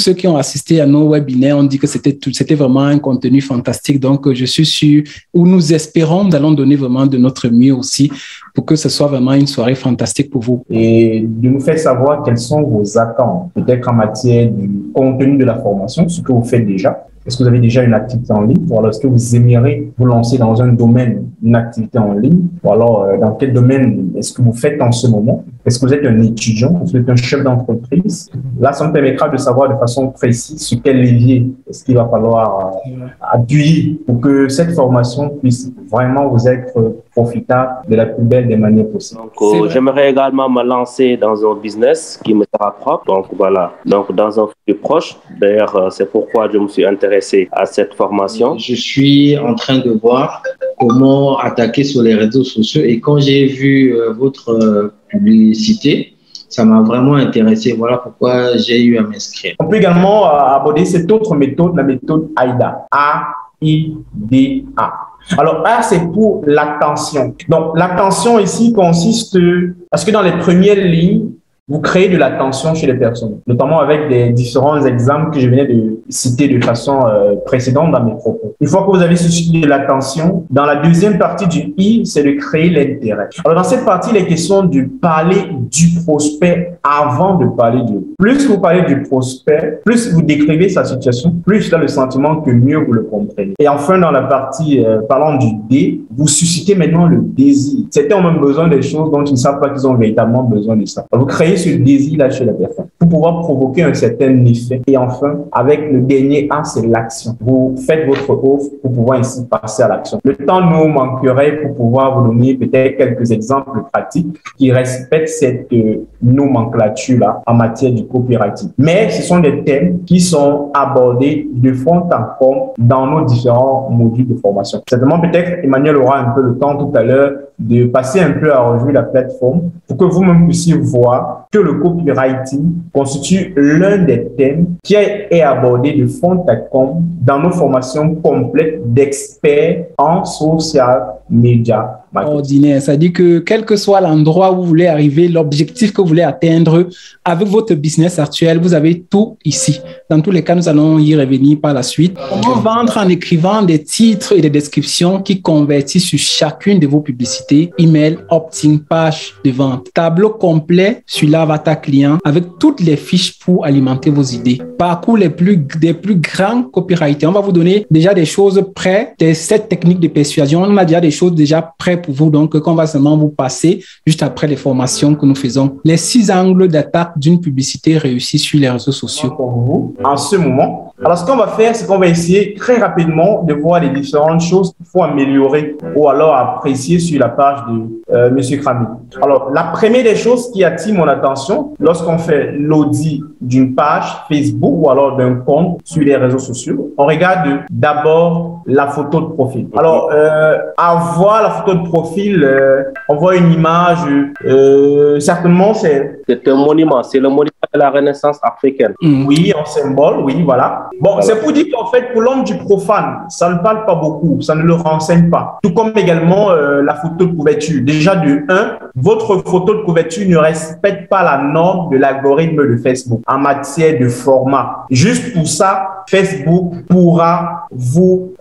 ceux qui ont assisté à nos webinaires ont dit que c'était vraiment un contenu fantastique. Donc, je suis sûr, ou nous espérons, nous allons donner vraiment de notre mieux aussi pour que ce soit vraiment une soirée fantastique pour vous. Et de nous faire savoir quelles sont vos attentes, peut-être en matière du contenu de la formation, ce que vous faites déjà. Est-ce que vous avez déjà une activité en ligne? Ou alors est-ce que vous aimeriez vous lancer dans un domaine, une activité en ligne? Ou alors dans quel domaine est-ce que vous faites en ce moment? Est-ce que vous êtes un étudiant? Est-ce que vous êtes un chef d'entreprise? Là, ça me permettra de savoir de façon précise sur quel levier est-ce qu'il va falloir appuyer pour que cette formation puisse vraiment vous être profitable de la plus belle des manières possibles. Donc, j'aimerais également me lancer dans un business qui me sera propre. Donc, voilà. Donc, dans un futur proche. D'ailleurs, c'est pourquoi je me suis intéressé à cette formation. Je suis en train de voir comment attaquer sur les réseaux sociaux et quand j'ai vu votre publicité, ça m'a vraiment intéressé. Voilà pourquoi j'ai eu à m'inscrire. On peut également aborder cette autre méthode, la méthode AIDA. A-I-D-A. Alors, A, c'est pour l'attention. Donc, l'attention ici consiste parce que dans les premières lignes, vous créez de l'attention chez les personnes, notamment avec des différents exemples que je venais de citer de façon précédente dans mes propos. Une fois que vous avez suscité de l'attention, dans la deuxième partie du I, c'est de créer l'intérêt. Alors, dans cette partie, il est question de parler du prospect avant de parler de vous. Plus vous parlez du prospect, plus vous décrivez sa situation, plus il a le sentiment que mieux vous le comprenez. Et enfin, dans la partie parlant du D, vous suscitez maintenant le désir. Certains ont même besoin des choses dont ils ne savent pas qu'ils ont véritablement besoin de ça. Alors, vous créez ce désir-là chez la personne pour pouvoir provoquer un certain effet. Et enfin, avec le dernier A, c'est l'action. Vous faites votre offre pour pouvoir ainsi passer à l'action. Le temps nous manquerait pour pouvoir vous donner peut-être quelques exemples pratiques qui respectent cette nomenclature-là en matière du copywriting. Mais ce sont des thèmes qui sont abordés de fond en comble dans nos différents modules de formation. Certainement, peut-être, Emmanuel aura un peu le temps tout à l'heure de passer un peu à revue la plateforme pour que vous-même puissiez voir que le copywriting constitue l'un des thèmes qui est abordé de fond en comble dans nos formations complètes d'experts en social media. Ordinaire, ça dit que quel que soit l'endroit où vous voulez arriver, l'objectif que vous voulez atteindre avec votre business actuel, vous avez tout ici. Dans tous les cas, nous allons y revenir par la suite. Comment vendre en écrivant des titres et des descriptions qui convertissent sur chacune de vos publicités, email, opt-in, page de vente, tableau complet sur l'avatar client avec toutes les fiches pour alimenter vos idées. Parcours des plus grands copywriters. On va vous donner déjà des choses prêtes, des 7 techniques de persuasion. On a déjà des choses déjà prêtes pour vous, donc qu'on va seulement vous passer juste après les formations que nous faisons. Les 6 angles d'attaque d'une publicité réussie sur les réseaux sociaux. Pour vous, en ce moment. Alors, ce qu'on va faire, c'est qu'on va essayer très rapidement de voir les différentes choses qu'il faut améliorer ou alors apprécier sur la page de Monsieur Krami. Alors, la première des choses qui attire mon attention lorsqu'on fait l'audit d'une page Facebook ou alors d'un compte sur les réseaux sociaux, on regarde d'abord la photo de profil. Alors, à voir la photo de profil, on voit une image, certainement c'est un monument, c'est le monument de la Renaissance africaine. Oui, en symbole, oui, voilà. Bon, c'est pour dire qu'en fait, pour l'homme du profane, ça ne parle pas beaucoup, ça ne le renseigne pas. Tout comme également la photo de couverture. Déjà, de 1, votre photo de couverture ne respecte pas la norme de l'algorithme de Facebook en matière de format. Juste pour ça, Facebook pourra vous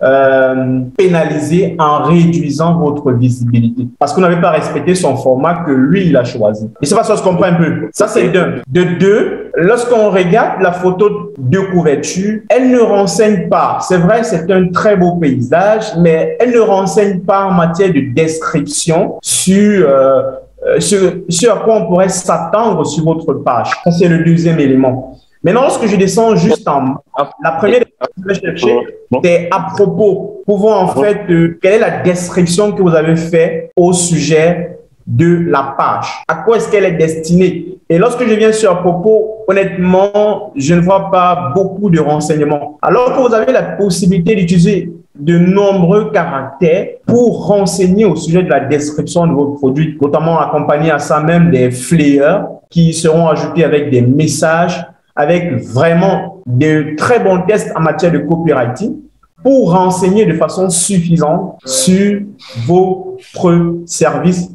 pénaliser en réduisant votre visibilité. Parce que vous n'avez pas respecté son format que lui, il a choisi. Et c'est pas ça, je comprends un peu. Ça, c'est d'un. De 2, lorsqu'on regarde la photo de couverture, elle ne renseigne pas. C'est vrai, c'est un très beau paysage, mais elle ne renseigne pas en matière de description sur à quoi on pourrait s'attendre sur votre page. Ça, c'est le deuxième élément. Maintenant, lorsque je descends juste en bas, la première chose que je vais chercher, c'est à propos. Pouvons en fait, quelle est la description que vous avez faite au sujet de la page? À quoi est-ce qu'elle est destinée? Et lorsque je viens sur à propos, honnêtement, je ne vois pas beaucoup de renseignements. Alors que vous avez la possibilité d'utiliser de nombreux caractères pour renseigner au sujet de la description de vos produits, notamment accompagner à ça même des flyers qui seront ajoutés avec des messages, avec vraiment de très bons tests en matière de copywriting pour renseigner de façon suffisante sur votre service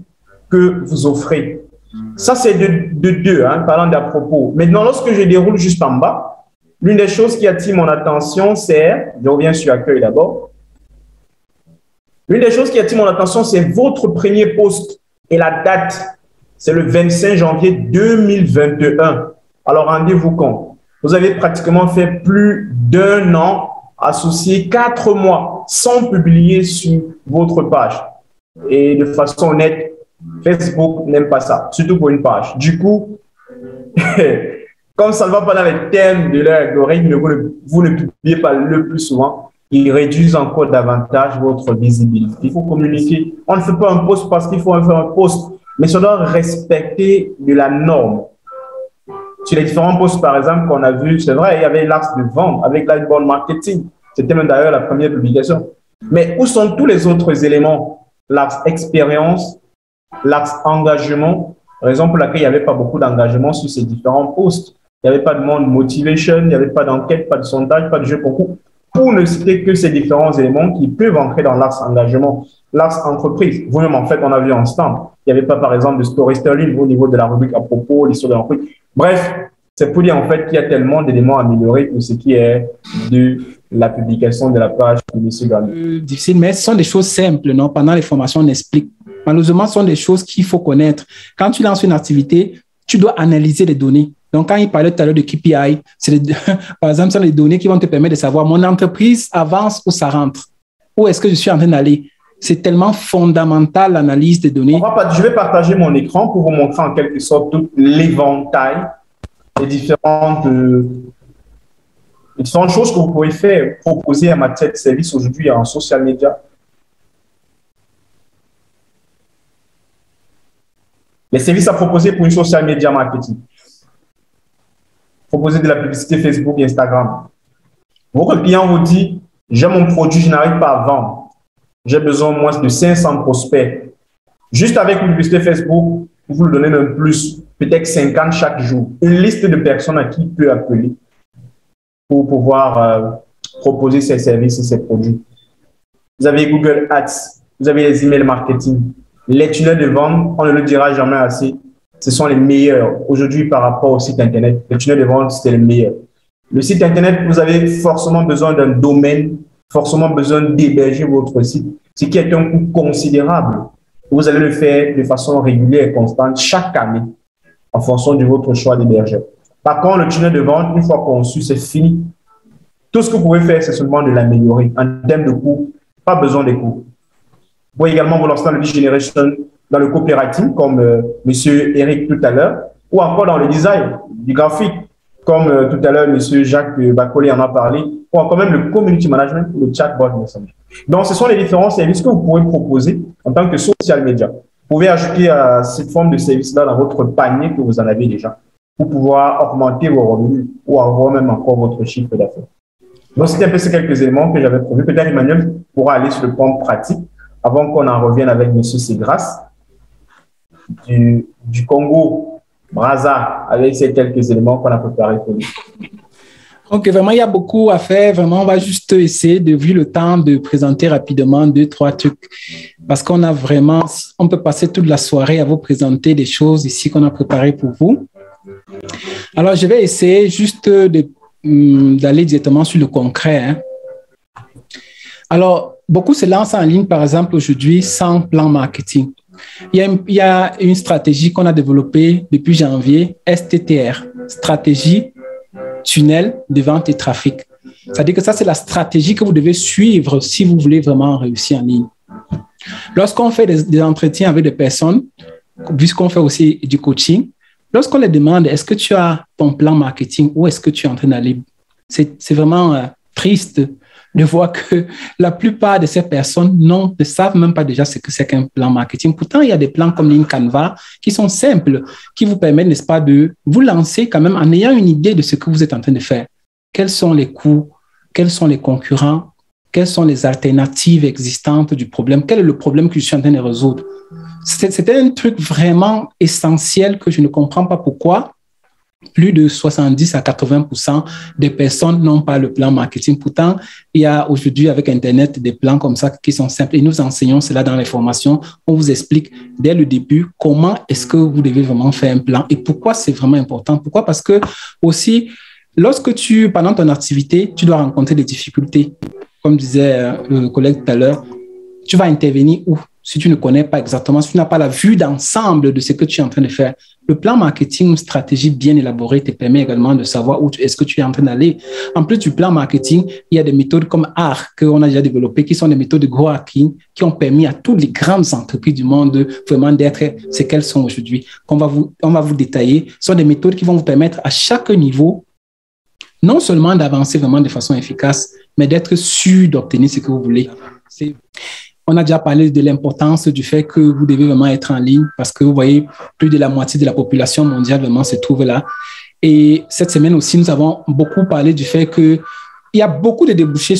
que vous offrez. Ça, c'est de 2, parlant d'à propos. Maintenant, lorsque je déroule juste en bas, l'une des choses qui attire mon attention, c'est, je reviens sur l'accueil d'abord, l'une des choses qui attire mon attention, c'est votre premier post et la date. C'est le 25 janvier 2021. Alors, rendez-vous compte. Vous avez pratiquement fait plus d'1 an, associé 4 mois sans publier sur votre page. Et de façon honnête, Facebook n'aime pas ça, surtout pour une page. Du coup, comme ça ne va pas dans les thèmes de leur algorithme, vous ne publiez pas le plus souvent, ils réduisent encore davantage votre visibilité. Il faut communiquer. On ne fait pas un post parce qu'il faut faire un post, mais ça doit respecter de la norme. Sur les différents posts, par exemple, qu'on a vu, c'est vrai, il y avait l'axe de vente avec l'inbound marketing. C'était même d'ailleurs la première publication. Mais où sont tous les autres éléments? L'axe expérience, l'axe engagement, raison pour laquelle il n'y avait pas beaucoup d'engagement sur ces différents posts. Il n'y avait pas de monde motivation, il n'y avait pas d'enquête, pas de sondage, pas de jeu concours. Pour ne citer que ces différents éléments qui peuvent entrer dans l'axe engagement, l'axe entreprise. Vous-même, en fait, on a vu ensemble. Il n'y avait pas, par exemple, de storytelling au niveau de la rubrique à propos, l'histoire de l'entreprise. Bref, c'est pour dire, en fait, qu'il y a tellement d'éléments à améliorer pour ce qui est de la publication de la page de M. Gagnon. Difficile, mais ce sont des choses simples, non? Pendant les formations, on explique. Malheureusement, ce sont des choses qu'il faut connaître. Quand tu lances une activité, tu dois analyser les données. Donc, quand il parlait tout à l'heure de KPI, par exemple, ce sont les données qui vont te permettre de savoir mon entreprise avance ou ça rentre. Où est-ce que je suis en train d'aller? C'est tellement fondamental, l'analyse des données. Je vais partager mon écran pour vous montrer en quelque sorte tout l'éventail des différentes choses que vous pouvez faire, proposer en matière de service aujourd'hui en social media. Les services à proposer pour une social media marketing. Proposer de la publicité Facebook et Instagram. Votre client vous dit, j'ai mon produit, je n'arrive pas à vendre. J'ai besoin au moins de 500 prospects. Juste avec une publicité Facebook, vous le donnez même plus, peut-être 50 chaque jour. Une liste de personnes à qui il peut appeler pour pouvoir proposer ses services et ses produits. Vous avez Google Ads, vous avez les emails marketing. Les tunnels de vente, on ne le dira jamais assez, ce sont les meilleurs. Aujourd'hui, par rapport au site Internet, les tunnels de vente, c'est les meilleurs. Le site Internet, vous avez forcément besoin d'un domaine, forcément besoin d'héberger votre site, ce qui est un coût considérable. Vous allez le faire de façon régulière et constante chaque année en fonction de votre choix d'hébergeur. Par contre, le tunnel de vente, une fois conçu, c'est fini. Tout ce que vous pouvez faire, c'est seulement de l'améliorer. En termes de coûts, pas besoin de coûts. Vous pouvez également vous lancer dans le lead generation, dans le copywriting, comme M. Eric tout à l'heure, ou encore dans le design, du graphique, comme tout à l'heure, M. Jacques Bacolé en a parlé, ou encore même le community management, le chatbot messenger. Donc, ce sont les différents services que vous pouvez proposer en tant que social media. Vous pouvez ajouter cette forme de service-là dans votre panier que vous en avez déjà pour pouvoir augmenter vos revenus ou avoir même encore votre chiffre d'affaires. Donc, c'était un peu ces quelques éléments que j'avais prévus. Peut-être Emmanuel pourra aller sur le point pratique avant qu'on en revienne avec M. Segras du Congo, Brazza, avec ces quelques éléments qu'on a préparés pour lui. Ok, vraiment, il y a beaucoup à faire. Vraiment, on va juste essayer de, vu le temps, de présenter rapidement 2-3 trucs. Parce qu'on a vraiment, on peut passer toute la soirée à vous présenter des choses ici qu'on a préparées pour vous. Alors, je vais essayer juste d'aller directement sur le concret. Hein. Alors, beaucoup se lancent en ligne, par exemple, aujourd'hui, sans plan marketing. Il y a une stratégie qu'on a développée depuis janvier, STTR, stratégie tunnel de vente et trafic. C'est-à-dire que ça, c'est la stratégie que vous devez suivre si vous voulez vraiment réussir en ligne. Lorsqu'on fait des entretiens avec des personnes, puisqu'on fait aussi du coaching, lorsqu'on les demande, est-ce que tu as ton plan marketing ou est-ce que tu es en train d'aller? C'est vraiment triste de voir que la plupart de ces personnes ne savent même pas déjà ce que c'est qu'un plan marketing. Pourtant, il y a des plans comme Lean Canva qui sont simples, qui vous permettent, n'est-ce pas, de vous lancer quand même en ayant une idée de ce que vous êtes en train de faire. Quels sont les coûts? Quels sont les concurrents? Quelles sont les alternatives existantes du problème? Quel est le problème que je suis en train de résoudre? C'était un truc vraiment essentiel que je ne comprends pas pourquoi plus de 70 à 80% des personnes n'ont pas le plan marketing. Pourtant, il y a aujourd'hui avec Internet des plans comme ça qui sont simples et nous enseignons cela dans les formations. On vous explique dès le début comment est-ce que vous devez vraiment faire un plan et pourquoi c'est vraiment important. Pourquoi? Parce que aussi, Lorsque pendant ton activité, tu dois rencontrer des difficultés, comme disait le collègue tout à l'heure, tu vas intervenir où? Si tu ne connais pas exactement, si tu n'as pas la vue d'ensemble de ce que tu es en train de faire. Le plan marketing, une stratégie bien élaborée te permet également de savoir où est-ce que tu es en train d'aller. En plus du plan marketing, il y a des méthodes comme ARC qu'on a déjà développées, qui sont des méthodes de growth hacking, qui ont permis à toutes les grandes entreprises du monde vraiment d'être ce qu'elles sont aujourd'hui. On va vous détailler. Ce sont des méthodes qui vont vous permettre à chaque niveau, non seulement d'avancer vraiment de façon efficace, mais d'être sûr d'obtenir ce que vous voulez. On a déjà parlé de l'importance du fait que vous devez vraiment être en ligne parce que vous voyez, plus de la moitié de la population mondiale vraiment se trouve là. Et cette semaine aussi, nous avons beaucoup parlé du fait qu'il y a beaucoup de débouchés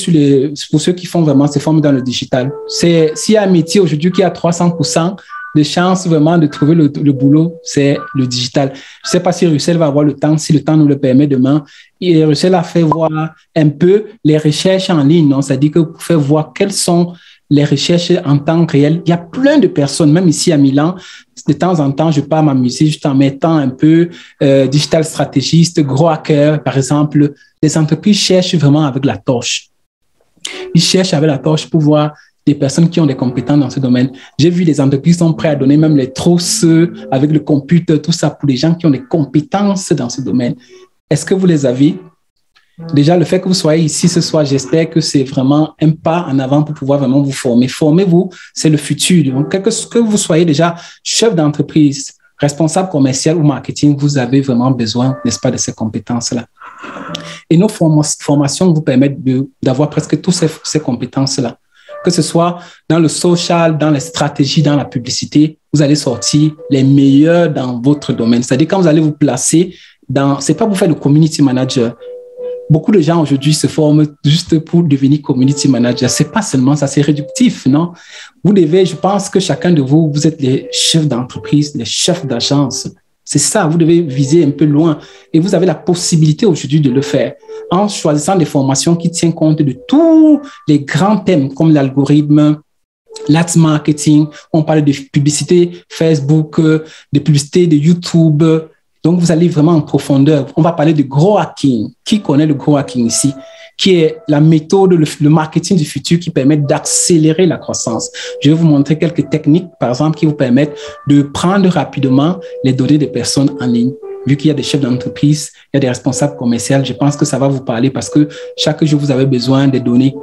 pour ceux qui font vraiment se former dans le digital. S'il y a un métier aujourd'hui qui a 300% de chances vraiment de trouver le boulot, c'est le digital. Je ne sais pas si Russell va avoir le temps, si le temps nous le permet demain. Et Russell a fait voir un peu les recherches en ligne, non? C'est-à-dire que pour faire voir quelles sont les recherches en temps réel. Il y a plein de personnes, même ici à Milan, de temps en temps, je pars m'amuser juste en mettant un peu digital stratégiste, gros hacker, par exemple. Les entreprises cherchent vraiment avec la torche. Ils cherchent avec la torche pour voir des personnes qui ont des compétences dans ce domaine. J'ai vu des entreprises qui sont prêtes à donner même les trousses avec le computer, tout ça pour les gens qui ont des compétences dans ce domaine. Est-ce que vous les avez? Déjà, le fait que vous soyez ici ce soir, j'espère que c'est vraiment un pas en avant pour pouvoir vraiment vous former. Formez-vous, c'est le futur. Donc, que vous soyez déjà chef d'entreprise, responsable commercial ou marketing, vous avez vraiment besoin, n'est-ce pas, de ces compétences-là. Et nos formations vous permettent d'avoir presque toutes ces compétences-là. Que ce soit dans le social, dans les stratégies, dans la publicité, vous allez sortir les meilleurs dans votre domaine. C'est-à-dire quand vous allez vous placer c'est pas pour faire le community manager. Beaucoup de gens aujourd'hui se forment juste pour devenir community manager. C'est pas seulement ça, c'est réductif, non? Vous devez, je pense que chacun de vous, vous êtes les chefs d'entreprise, les chefs d'agence. C'est ça, vous devez viser un peu loin. Et vous avez la possibilité aujourd'hui de le faire en choisissant des formations qui tiennent compte de tous les grands thèmes comme l'algorithme, l'Ads marketing. On parle de publicité Facebook, de publicité de YouTube. Donc, vous allez vraiment en profondeur. On va parler de growth hacking. Qui connaît le growth hacking ici? Qui est la méthode, le marketing du futur qui permet d'accélérer la croissance. Je vais vous montrer quelques techniques, par exemple, qui vous permettent de prendre rapidement les données des personnes en ligne. Vu qu'il y a des chefs d'entreprise, il y a des responsables commerciaux, je pense que ça va vous parler parce que chaque jour, vous avez besoin des données.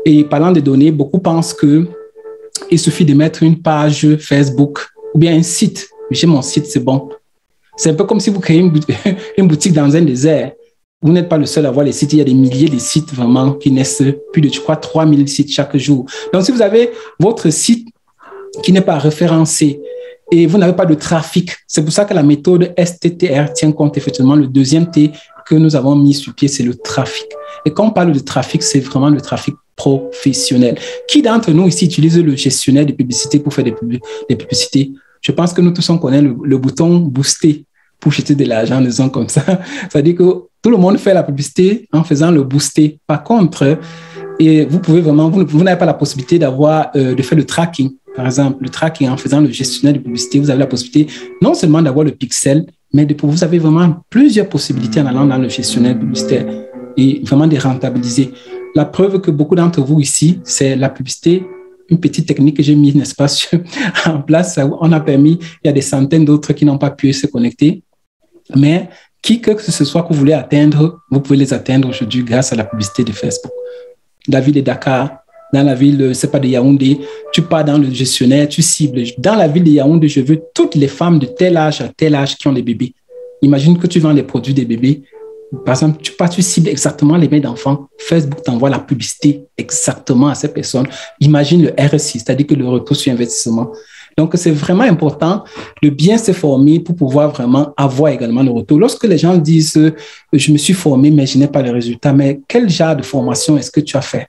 Et parlant des données, beaucoup pensent qu'il suffit de mettre une page Facebook ou bien un site. J'ai mon site, c'est bon. C'est un peu comme si vous créez une boutique dans un désert. Vous n'êtes pas le seul à voir les sites. Il y a des milliers de sites vraiment qui naissent, plus de, je crois, 3000 sites chaque jour. Donc, si vous avez votre site qui n'est pas référencé et vous n'avez pas de trafic, c'est pour ça que la méthode STTR tient compte effectivement. Le deuxième T que nous avons mis sur pied, c'est le trafic. Et quand on parle de trafic, c'est vraiment le trafic professionnel. Qui d'entre nous ici utilise le gestionnaire de publicité pour faire des publicités? Je pense que nous tous, on connaît le bouton « booster » pour jeter de l'argent, disons comme ça. C'est-à-dire que tout le monde fait la publicité en faisant le booster. Par contre, et vous pouvez vraiment, vous n'avez pas la possibilité de faire le tracking. Par exemple, le tracking en faisant le gestionnaire de publicité, vous avez la possibilité non seulement d'avoir le pixel, mais vous avez vraiment plusieurs possibilités en allant dans le gestionnaire publicitaire et vraiment de rentabiliser. La preuve que beaucoup d'entre vous ici, c'est la publicité. Une petite technique que j'ai mise, n'est-ce pas, en place. On a permis, il y a des centaines d'autres qui n'ont pas pu se connecter. Mais qui que ce soit que vous voulez atteindre, vous pouvez les atteindre aujourd'hui grâce à la publicité de Facebook. La ville de Dakar, dans la ville, c'est pas de Yaoundé, tu pars dans le gestionnaire, tu cibles. Dans la ville de Yaoundé, je veux toutes les femmes de tel âge à tel âge qui ont des bébés. Imagine que tu vends les produits des bébés. Par exemple, tu cibles exactement les mères d'enfants. Facebook t'envoie la publicité exactement à ces personnes. Imagine le RSI, c'est-à-dire que le retour sur investissement. Donc, c'est vraiment important de bien se former pour pouvoir vraiment avoir également le retour. Lorsque les gens disent « je me suis formé, mais je n'ai pas les résultats », mais quel genre de formation est-ce que tu as fait?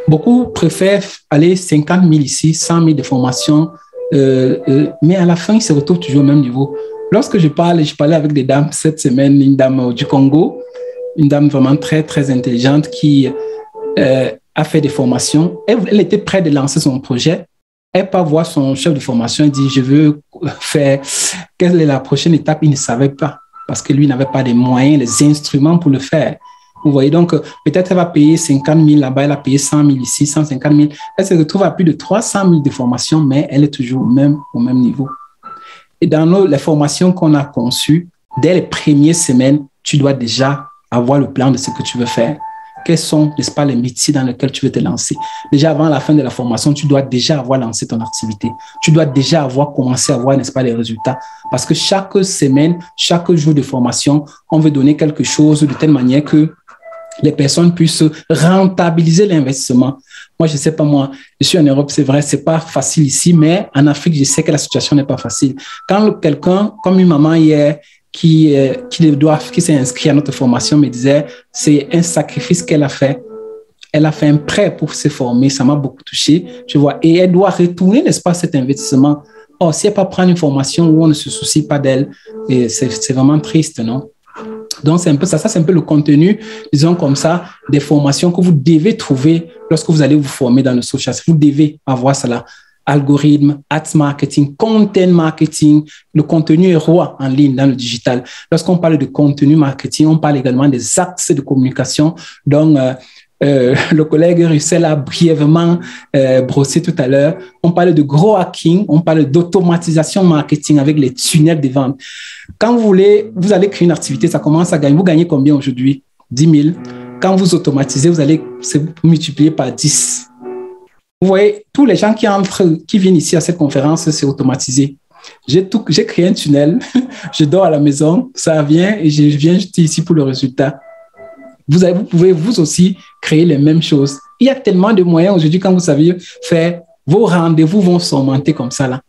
Beaucoup préfèrent aller 50 000 ici, 100 000 de formation, mais à la fin, ils se retrouvent toujours au même niveau. Lorsque je parlais avec des dames cette semaine, une dame du Congo, une dame vraiment très, très intelligente qui a fait des formations. Elle était prête de lancer son projet. Elle part voir son chef de formation et dit, je veux faire, quelle est la prochaine étape? Il ne savait pas. parce que lui n'avait pas les moyens, les instruments pour le faire. Vous voyez, donc peut-être elle va payer 50 000 là-bas, elle a payé 100 000 ici, 150 000. Elle se retrouve à plus de 300 000 de formation, mais elle est toujours au même niveau. Et dans les formations qu'on a conçues, dès les premières semaines, tu dois déjà avoir le plan de ce que tu veux faire. Quels sont, n'est-ce pas, les métiers dans lesquels tu veux te lancer. Déjà avant la fin de la formation, tu dois déjà avoir lancé ton activité. Tu dois déjà avoir commencé à voir, n'est-ce pas, les résultats. Parce que chaque semaine, chaque jour de formation, on veut donner quelque chose de telle manière que les personnes puissent rentabiliser l'investissement. Moi, je sais pas moi, je suis en Europe, c'est vrai, c'est pas facile ici, mais en Afrique, je sais que la situation n'est pas facile. Quand quelqu'un, comme une maman hier, qui s'est inscrit à notre formation me disait, c'est un sacrifice qu'elle a fait. Elle a fait un prêt pour se former, ça m'a beaucoup touché, tu vois, et elle doit retourner, n'est-ce pas, cet investissement. Or, si elle peut prendre une formation où on ne se soucie pas d'elle, c'est vraiment triste, non? Donc, c'est un peu ça. Ça, c'est un peu le contenu, disons comme ça, des formations que vous devez trouver lorsque vous allez vous former dans le social. Vous devez avoir cela. Algorithme, ads marketing, content marketing. Le contenu est roi en ligne dans le digital. Lorsqu'on parle de contenu marketing, on parle également des axes de communication. Donc, le collègue Russell a brièvement brossé tout à l'heure. On parle de gros hacking, on parle d'automatisation marketing avec les tunnels de vente. Quand vous allez créer une activité, ça commence à gagner. Vous gagnez combien aujourd'hui? 10 000. Quand vous automatisez, vous allez multiplier par 10. Vous voyez, tous les gens qui viennent ici à cette conférence, c'est automatisé. J'ai créé un tunnel, je dors à la maison, ça vient et je viens juste ici pour le résultat. Vous pouvez vous aussi créer les mêmes choses. Il y a tellement de moyens aujourd'hui quand vous savez faire, vos rendez-vous vont s'augmenter comme ça là.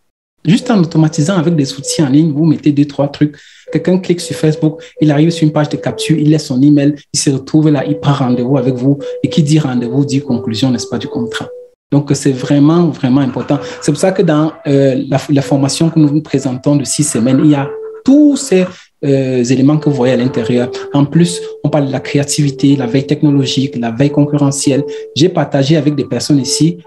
Juste en automatisant avec des outils en ligne, vous mettez 2-3 trucs. Quelqu'un clique sur Facebook, il arrive sur une page de capture, il laisse son email, il se retrouve là, il prend rendez-vous avec vous. Et qui dit rendez-vous dit conclusion, n'est-ce pas, du contrat. Donc, c'est vraiment, vraiment important. C'est pour ça que dans la formation que nous vous présentons de 6 semaines, il y a tous ces éléments que vous voyez à l'intérieur. En plus, on parle de la créativité, la veille technologique, la veille concurrentielle. J'ai partagé avec des personnes ici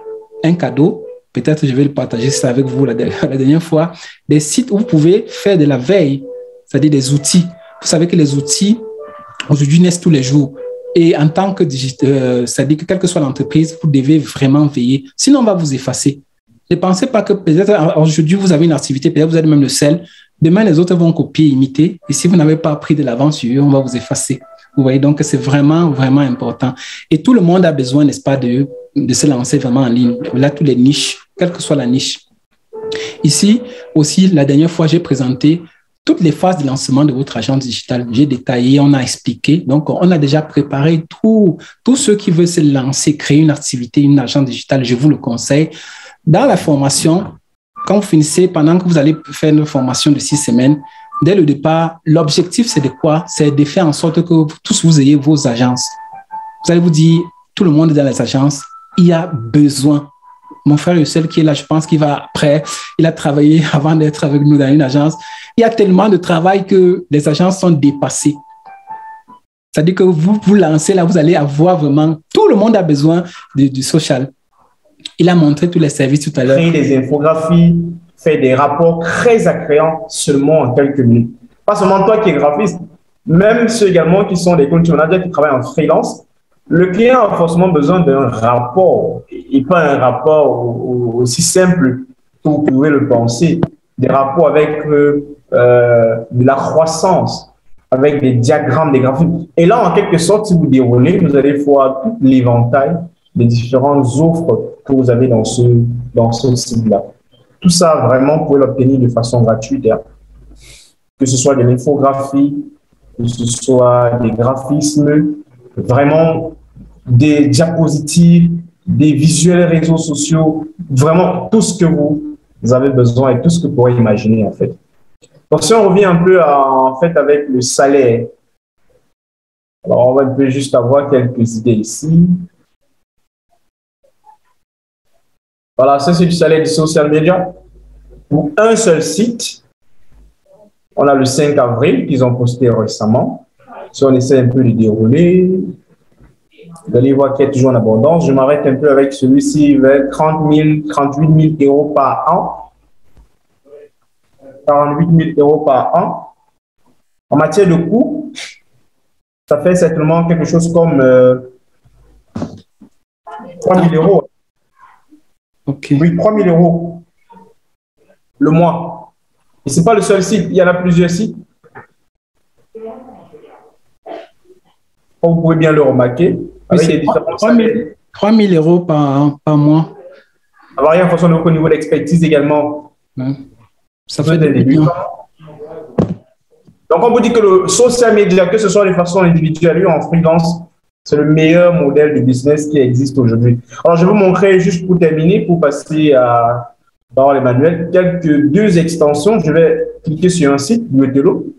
un cadeau. Peut-être je vais le partager ça avec vous la dernière fois. Des sites où vous pouvez faire de la veille, c'est-à-dire des outils. Vous savez que les outils, aujourd'hui, naissent tous les jours. Et en tant que c'est-à-dire que quelle que soit l'entreprise, vous devez vraiment veiller. Sinon, on va vous effacer. Ne pensez pas que peut-être aujourd'hui, vous avez une activité, peut-être vous êtes même le seul. Demain, les autres vont copier, imiter. Et si vous n'avez pas pris de l'avance sur eux, on va vous effacer. Vous voyez, donc c'est vraiment, vraiment important. Et tout le monde a besoin, n'est-ce pas, de se lancer vraiment en ligne. Là, toutes les niches, quelle que soit la niche. Ici, aussi, la dernière fois, j'ai présenté toutes les phases de lancement de votre agence digitale. J'ai détaillé, on a expliqué. Donc, on a déjà préparé tous ceux qui veulent se lancer, créer une activité, une agence digitale, je vous le conseille. Dans la formation, quand vous finissez, pendant que vous allez faire une formation de 6 semaines, dès le départ, l'objectif, c'est de quoi? C'est de faire en sorte que tous vous ayez vos agences. Vous allez vous dire, tout le monde est dans les agences, il y a besoin. Mon frère Youssel qui est là, je pense qu'il va après, il a travaillé avant d'être avec nous dans une agence. Il y a tellement de travail que les agences sont dépassées. C'est-à-dire que vous vous lancez là, vous allez avoir vraiment, tout le monde a besoin du social. Il a montré tous les services tout à l'heure. Créer des infographies, faire des rapports très attrayants seulement en quelques minutes. Pas seulement toi qui es graphiste, même ceux également qui sont des community managers qui travaillent en freelance. Le client a forcément besoin d'un rapport et pas un rapport aussi simple que vous pouvez le penser. Des rapports avec de la croissance, avec des diagrammes, des graphiques. Et là, en quelque sorte, si vous déroulez, vous allez voir tout l'éventail des différentes offres que vous avez dans ce site-là. Tout ça, vraiment, vous pouvez l'obtenir de façon gratuite. Hein. Que ce soit de l'infographie, que ce soit des graphismes, vraiment des diapositives, des visuels réseaux sociaux, vraiment tout ce que vous avez besoin et tout ce que vous pourrez imaginer, en fait. Donc, si on revient un peu en fait avec le salaire, alors on va un peu juste avoir quelques idées ici. Voilà, ça c'est du salaire du social media. Pour un seul site, on a le 5 avril qu'ils ont posté récemment. Si on essaie un peu de dérouler, vous allez voir qu'il y a toujours en abondance. Je m'arrête un peu avec celui-ci, vers 38 000 euros par an. 48 000 euros par an. En matière de coût, ça fait certainement quelque chose comme 3 000 euros. Ok. Oui, 3 000 euros le mois. Et ce n'est pas le seul site, il y en a plusieurs sites. Vous pouvez bien le remarquer. Avec des différents 3 000 euros par mois. Ça varie en fonction de votre niveau d'expertise également. Ouais. Ça fait des débuts. millions. Donc, on vous dit que le social media, que ce soit de façon individuelle ou en freelance, c'est le meilleur modèle de business qui existe aujourd'hui. Alors, je vais vous montrer, juste pour terminer, pour passer à parole Emmanuel, deux extensions. Je vais cliquer sur un site, Duetelo.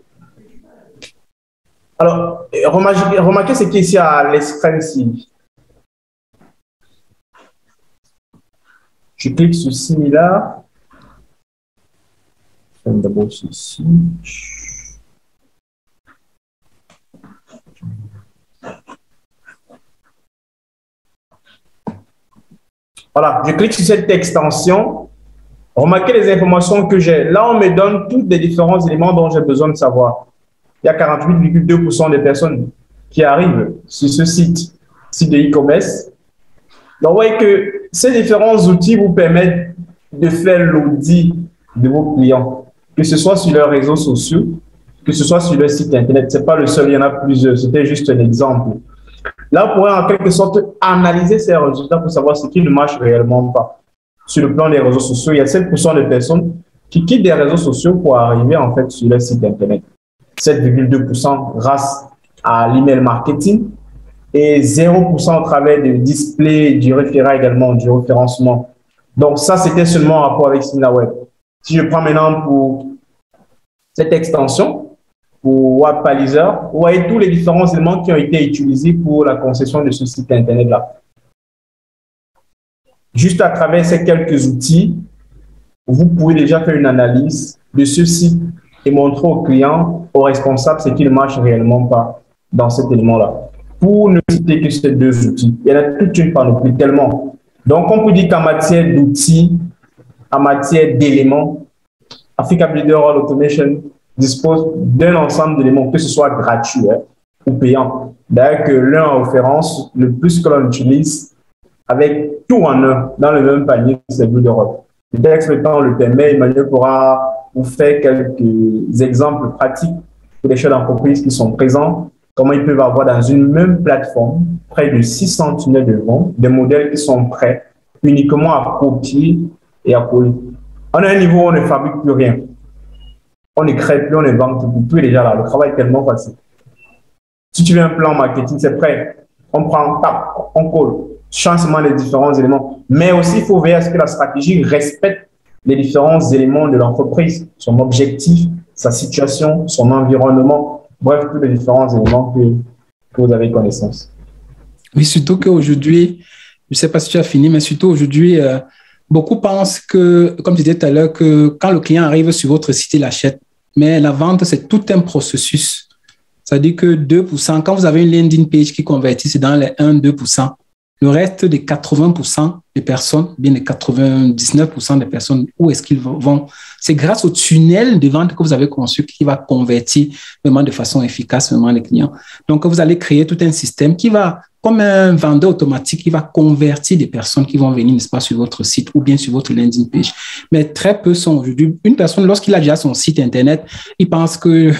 Alors, remarquez ce qui est ici à l'extrême ici. Je clique sur similaire. Je vais d'abord ceci. Voilà, je clique sur cette extension. Remarquez les informations que j'ai. Là, on me donne tous les différents éléments dont j'ai besoin de savoir. Il y a 48,2% des personnes qui arrivent sur ce site de e-commerce. Donc, vous voyez que ces différents outils vous permettent de faire l'audit de vos clients, que ce soit sur leurs réseaux sociaux, que ce soit sur leur site Internet. Ce n'est pas le seul, il y en a plusieurs. C'était juste un exemple. Là, vous pourrez en quelque sorte analyser ces résultats pour savoir ce qui ne marche réellement pas. Sur le plan des réseaux sociaux, il y a 7% de personnes qui quittent des réseaux sociaux pour arriver en fait sur leur site Internet. 7,2% grâce à l'email marketing et 0% au travers du display, du référat également, du référencement. Donc ça, c'était seulement en rapport avec SimilarWeb. Si je prends maintenant pour cette extension, pour Webpalizer, vous voyez tous les différents éléments qui ont été utilisés pour la concession de ce site Internet-là. Juste à travers ces quelques outils, vous pouvez déjà faire une analyse de ce site et montrer aux clients, aux responsables, ce qui ne marche réellement pas dans cet élément-là. Pour ne citer que ces deux outils, il y en a toute une panoplie tellement. Donc, on peut dire qu'en matière d'outils, en matière d'éléments, Africa Builder All Automation dispose d'un ensemble d'éléments, que ce soit gratuit ou payant. D'ailleurs, que l'un en référence, le plus que l'on utilise, avec tout en un, dans le même panier, c'est Builder All. Le texte, le temps le permet, Emmanuel pourra vous faire quelques exemples pratiques pour les chefs d'entreprise qui sont présents, comment ils peuvent avoir dans une même plateforme près de 600 tunnels de vente, des modèles qui sont prêts uniquement à copier et à coller. On a un niveau où on ne fabrique plus rien. On ne crée plus, on ne vend plus. Tout est déjà là. Le travail est tellement facile. Si tu veux un plan marketing, c'est prêt. On prend, tape, on colle. Changement des différents éléments. Mais aussi, il faut veiller à ce que la stratégie respecte les différents éléments de l'entreprise, son objectif, sa situation, son environnement, bref, tous les différents éléments que vous avez connaissance. Oui, surtout qu'aujourd'hui, je ne sais pas si tu as fini, mais surtout aujourd'hui, beaucoup pensent que, comme je disais tout à l'heure, que quand le client arrive sur votre site, il achète. Mais la vente, c'est tout un processus. C'est-à-dire que 2%, quand vous avez une landing page qui convertit, c'est dans les 1-2%. Le reste des 80% des personnes, bien les 99% des personnes, où est-ce qu'ils vont? C'est grâce au tunnel de vente que vous avez conçu qui va convertir vraiment de façon efficace vraiment les clients. Donc, vous allez créer tout un système qui va, comme un vendeur automatique, qui va convertir des personnes qui vont venir, n'est-ce pas, sur votre site ou bien sur votre landing page. Mais très peu sont aujourd'hui. Une personne, lorsqu'il a déjà son site Internet, il pense qu'il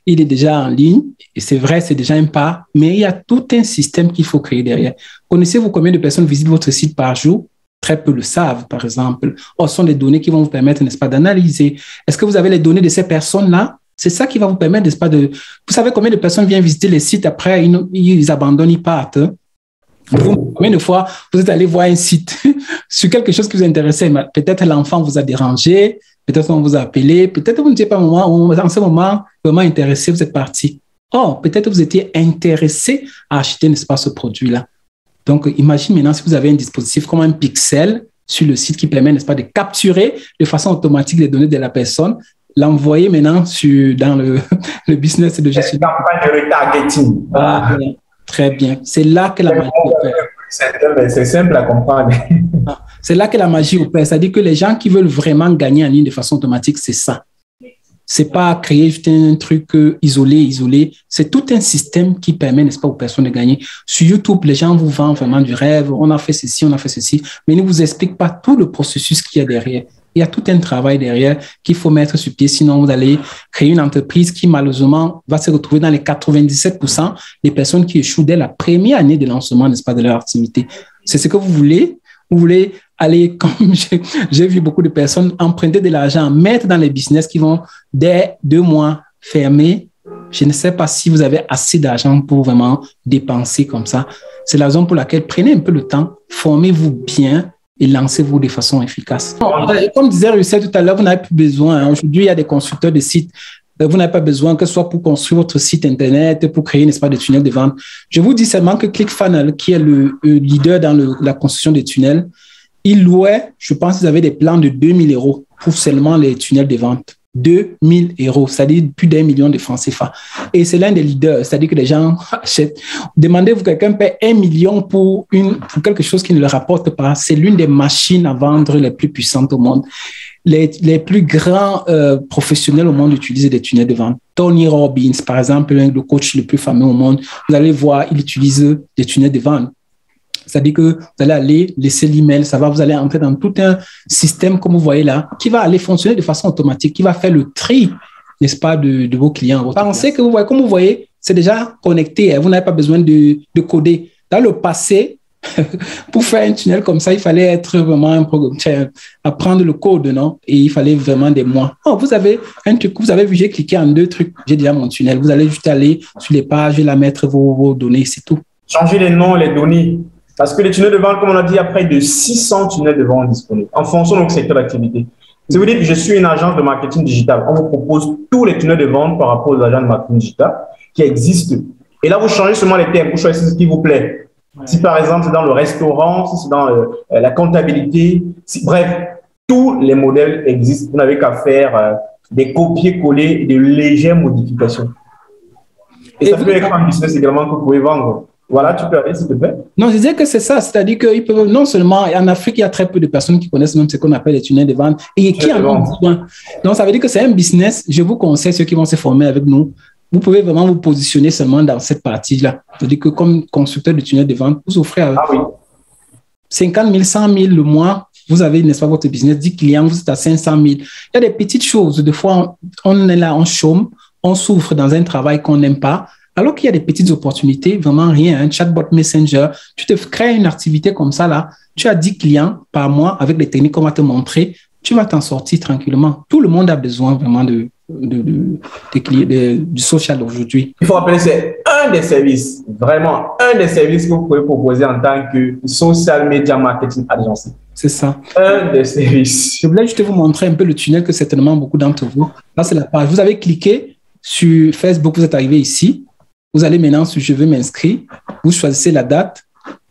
est déjà en ligne. Et c'est vrai, c'est déjà un pas, mais il y a tout un système qu'il faut créer derrière. Connaissez-vous combien de personnes visitent votre site par jour? Très peu le savent, par exemple. Or, ce sont des données qui vont vous permettre, n'est-ce pas, d'analyser. Est-ce que vous avez les données de ces personnes-là? C'est ça qui va vous permettre, n'est-ce pas, de... Vous savez combien de personnes viennent visiter les sites, après, ils abandonnent, ils partent. Vous, combien de fois vous êtes allé voir un site sur quelque chose qui vous intéressait? Peut-être l'enfant vous a dérangé, peut-être on vous a appelé, peut-être vous n'étiez pas en ce moment vraiment intéressé, vous êtes parti. Or, peut-être vous étiez intéressé à acheter, n'est-ce pas, ce produit-là. Donc, imagine maintenant si vous avez un dispositif comme un pixel sur le site qui permet, n'est-ce pas, de capturer de façon automatique les données de la personne, l'envoyer maintenant dans le business de gestion. Campagne de retargeting. Ah, très bien. C'est là que la magie opère. C'est simple à comprendre. C'est là que la magie opère. C'est-à-dire que les gens qui veulent vraiment gagner en ligne de façon automatique, c'est ça. C'est pas créer juste un truc isolé. C'est tout un système qui permet, n'est-ce pas, aux personnes de gagner. Sur YouTube, les gens vous vendent vraiment du rêve. On a fait ceci, mais ils ne vous expliquent pas tout le processus qu'il y a derrière. Il y a tout un travail derrière qu'il faut mettre sur pied. Sinon, vous allez créer une entreprise qui, malheureusement, va se retrouver dans les 97% des personnes qui échouent dès la première année de lancement, n'est-ce pas, de leur activité. C'est ce que vous voulez. Vous voulez aller, comme j'ai vu beaucoup de personnes, emprunter de l'argent, mettre dans les business qui vont, dès 2 mois, fermer. Je ne sais pas si vous avez assez d'argent pour vraiment dépenser comme ça. C'est la raison pour laquelle prenez un peu le temps, formez-vous bien et lancez-vous de façon efficace. Comme disait Russell tout à l'heure, vous n'avez plus besoin. Aujourd'hui, il y a des constructeurs de sites. Vous n'avez pas besoin que ce soit pour construire votre site Internet, pour créer, n'est-ce pas, des tunnels de vente. Je vous dis seulement que ClickFunnels, qui est le leader dans la construction des tunnels, il louait, je pense qu'ils avaient des plans de 2 000 € pour seulement les tunnels de vente. 2 000 €, c'est-à-dire plus d'1 million de francs CFA. Et c'est l'un des leaders, c'est-à-dire que les gens achètent. Demandez-vous, quelqu'un paie 1 million pour quelque chose qui ne le rapporte pas. C'est l'une des machines à vendre les plus puissantes au monde. Les plus grands professionnels au monde utilisent des tunnels de vente. Tony Robbins, par exemple, l'un des coachs le plus fameux au monde, vous allez voir, il utilise des tunnels de vente. C'est-à-dire que vous allez aller laisser l'email, vous allez entrer dans tout un système, comme vous voyez là, qui va aller fonctionner de façon automatique, qui va faire le tri, n'est-ce pas, de vos clients. Pensez que vous voyez, comme vous voyez, c'est déjà connecté. Vous n'avez pas besoin de coder. Dans le passé, pour faire un tunnel comme ça, il fallait être vraiment apprendre le code, non? Et il fallait vraiment des mois. Oh, vous avez un truc, vous avez vu, j'ai cliqué en 2 trucs, j'ai déjà mon tunnel. Vous allez juste aller sur les pages et la mettre vos données, c'est tout. Changer les noms, les données. Parce que les tunnels de vente, comme on a dit, il y a près de 600 tunnels de vente disponibles en fonction de notre secteur d'activité. Si vous dites que je suis une agence de marketing digital, on vous propose tous les tunnels de vente par rapport aux agences de marketing digital qui existent. Et là, vous changez seulement les termes, vous choisissez ce qui vous plaît. Si par exemple, c'est dans le restaurant, si c'est dans la comptabilité, bref, tous les modèles existent. Vous n'avez qu'à faire des copier-coller et de légères modifications. Et ça peut être un business également que vous pouvez vendre. Voilà, tu peux aller, s'il te plaît. Non, je disais que c'est ça. C'est-à-dire qu'ils peuvent, non seulement, en Afrique, il y a très peu de personnes qui connaissent même ce qu'on appelle les tunnels de vente et qui en ont besoin. Donc, ça veut dire que c'est un business. Je vous conseille, ceux qui vont se former avec nous, vous pouvez vraiment vous positionner seulement dans cette partie-là. C'est-à-dire que comme constructeur de tunnels de vente, vous offrez 50 000, 100 000 le mois. Vous avez, n'est-ce pas, votre business, 10 clients, vous êtes à 500 000. Il y a des petites choses. Des fois, on est là, on chôme, on souffre dans un travail qu'on n'aime pas. Alors qu'il y a des petites opportunités, vraiment rien, un chatbot messenger, tu te crées une activité comme ça, là, tu as 10 clients par mois avec les techniques qu'on va te montrer, tu vas t'en sortir tranquillement. Tout le monde a besoin vraiment du social aujourd'hui. Il faut rappeler, c'est un des services, vraiment un des services que vous pouvez proposer en tant que social media marketing agency. C'est ça. Un des services. Je voulais juste vous montrer un peu le tunnel que certainement beaucoup d'entre vous. Là, c'est la page. Vous avez cliqué sur Facebook, vous êtes arrivé ici. Vous allez maintenant sur « Je veux m'inscrire ». Vous choisissez la date.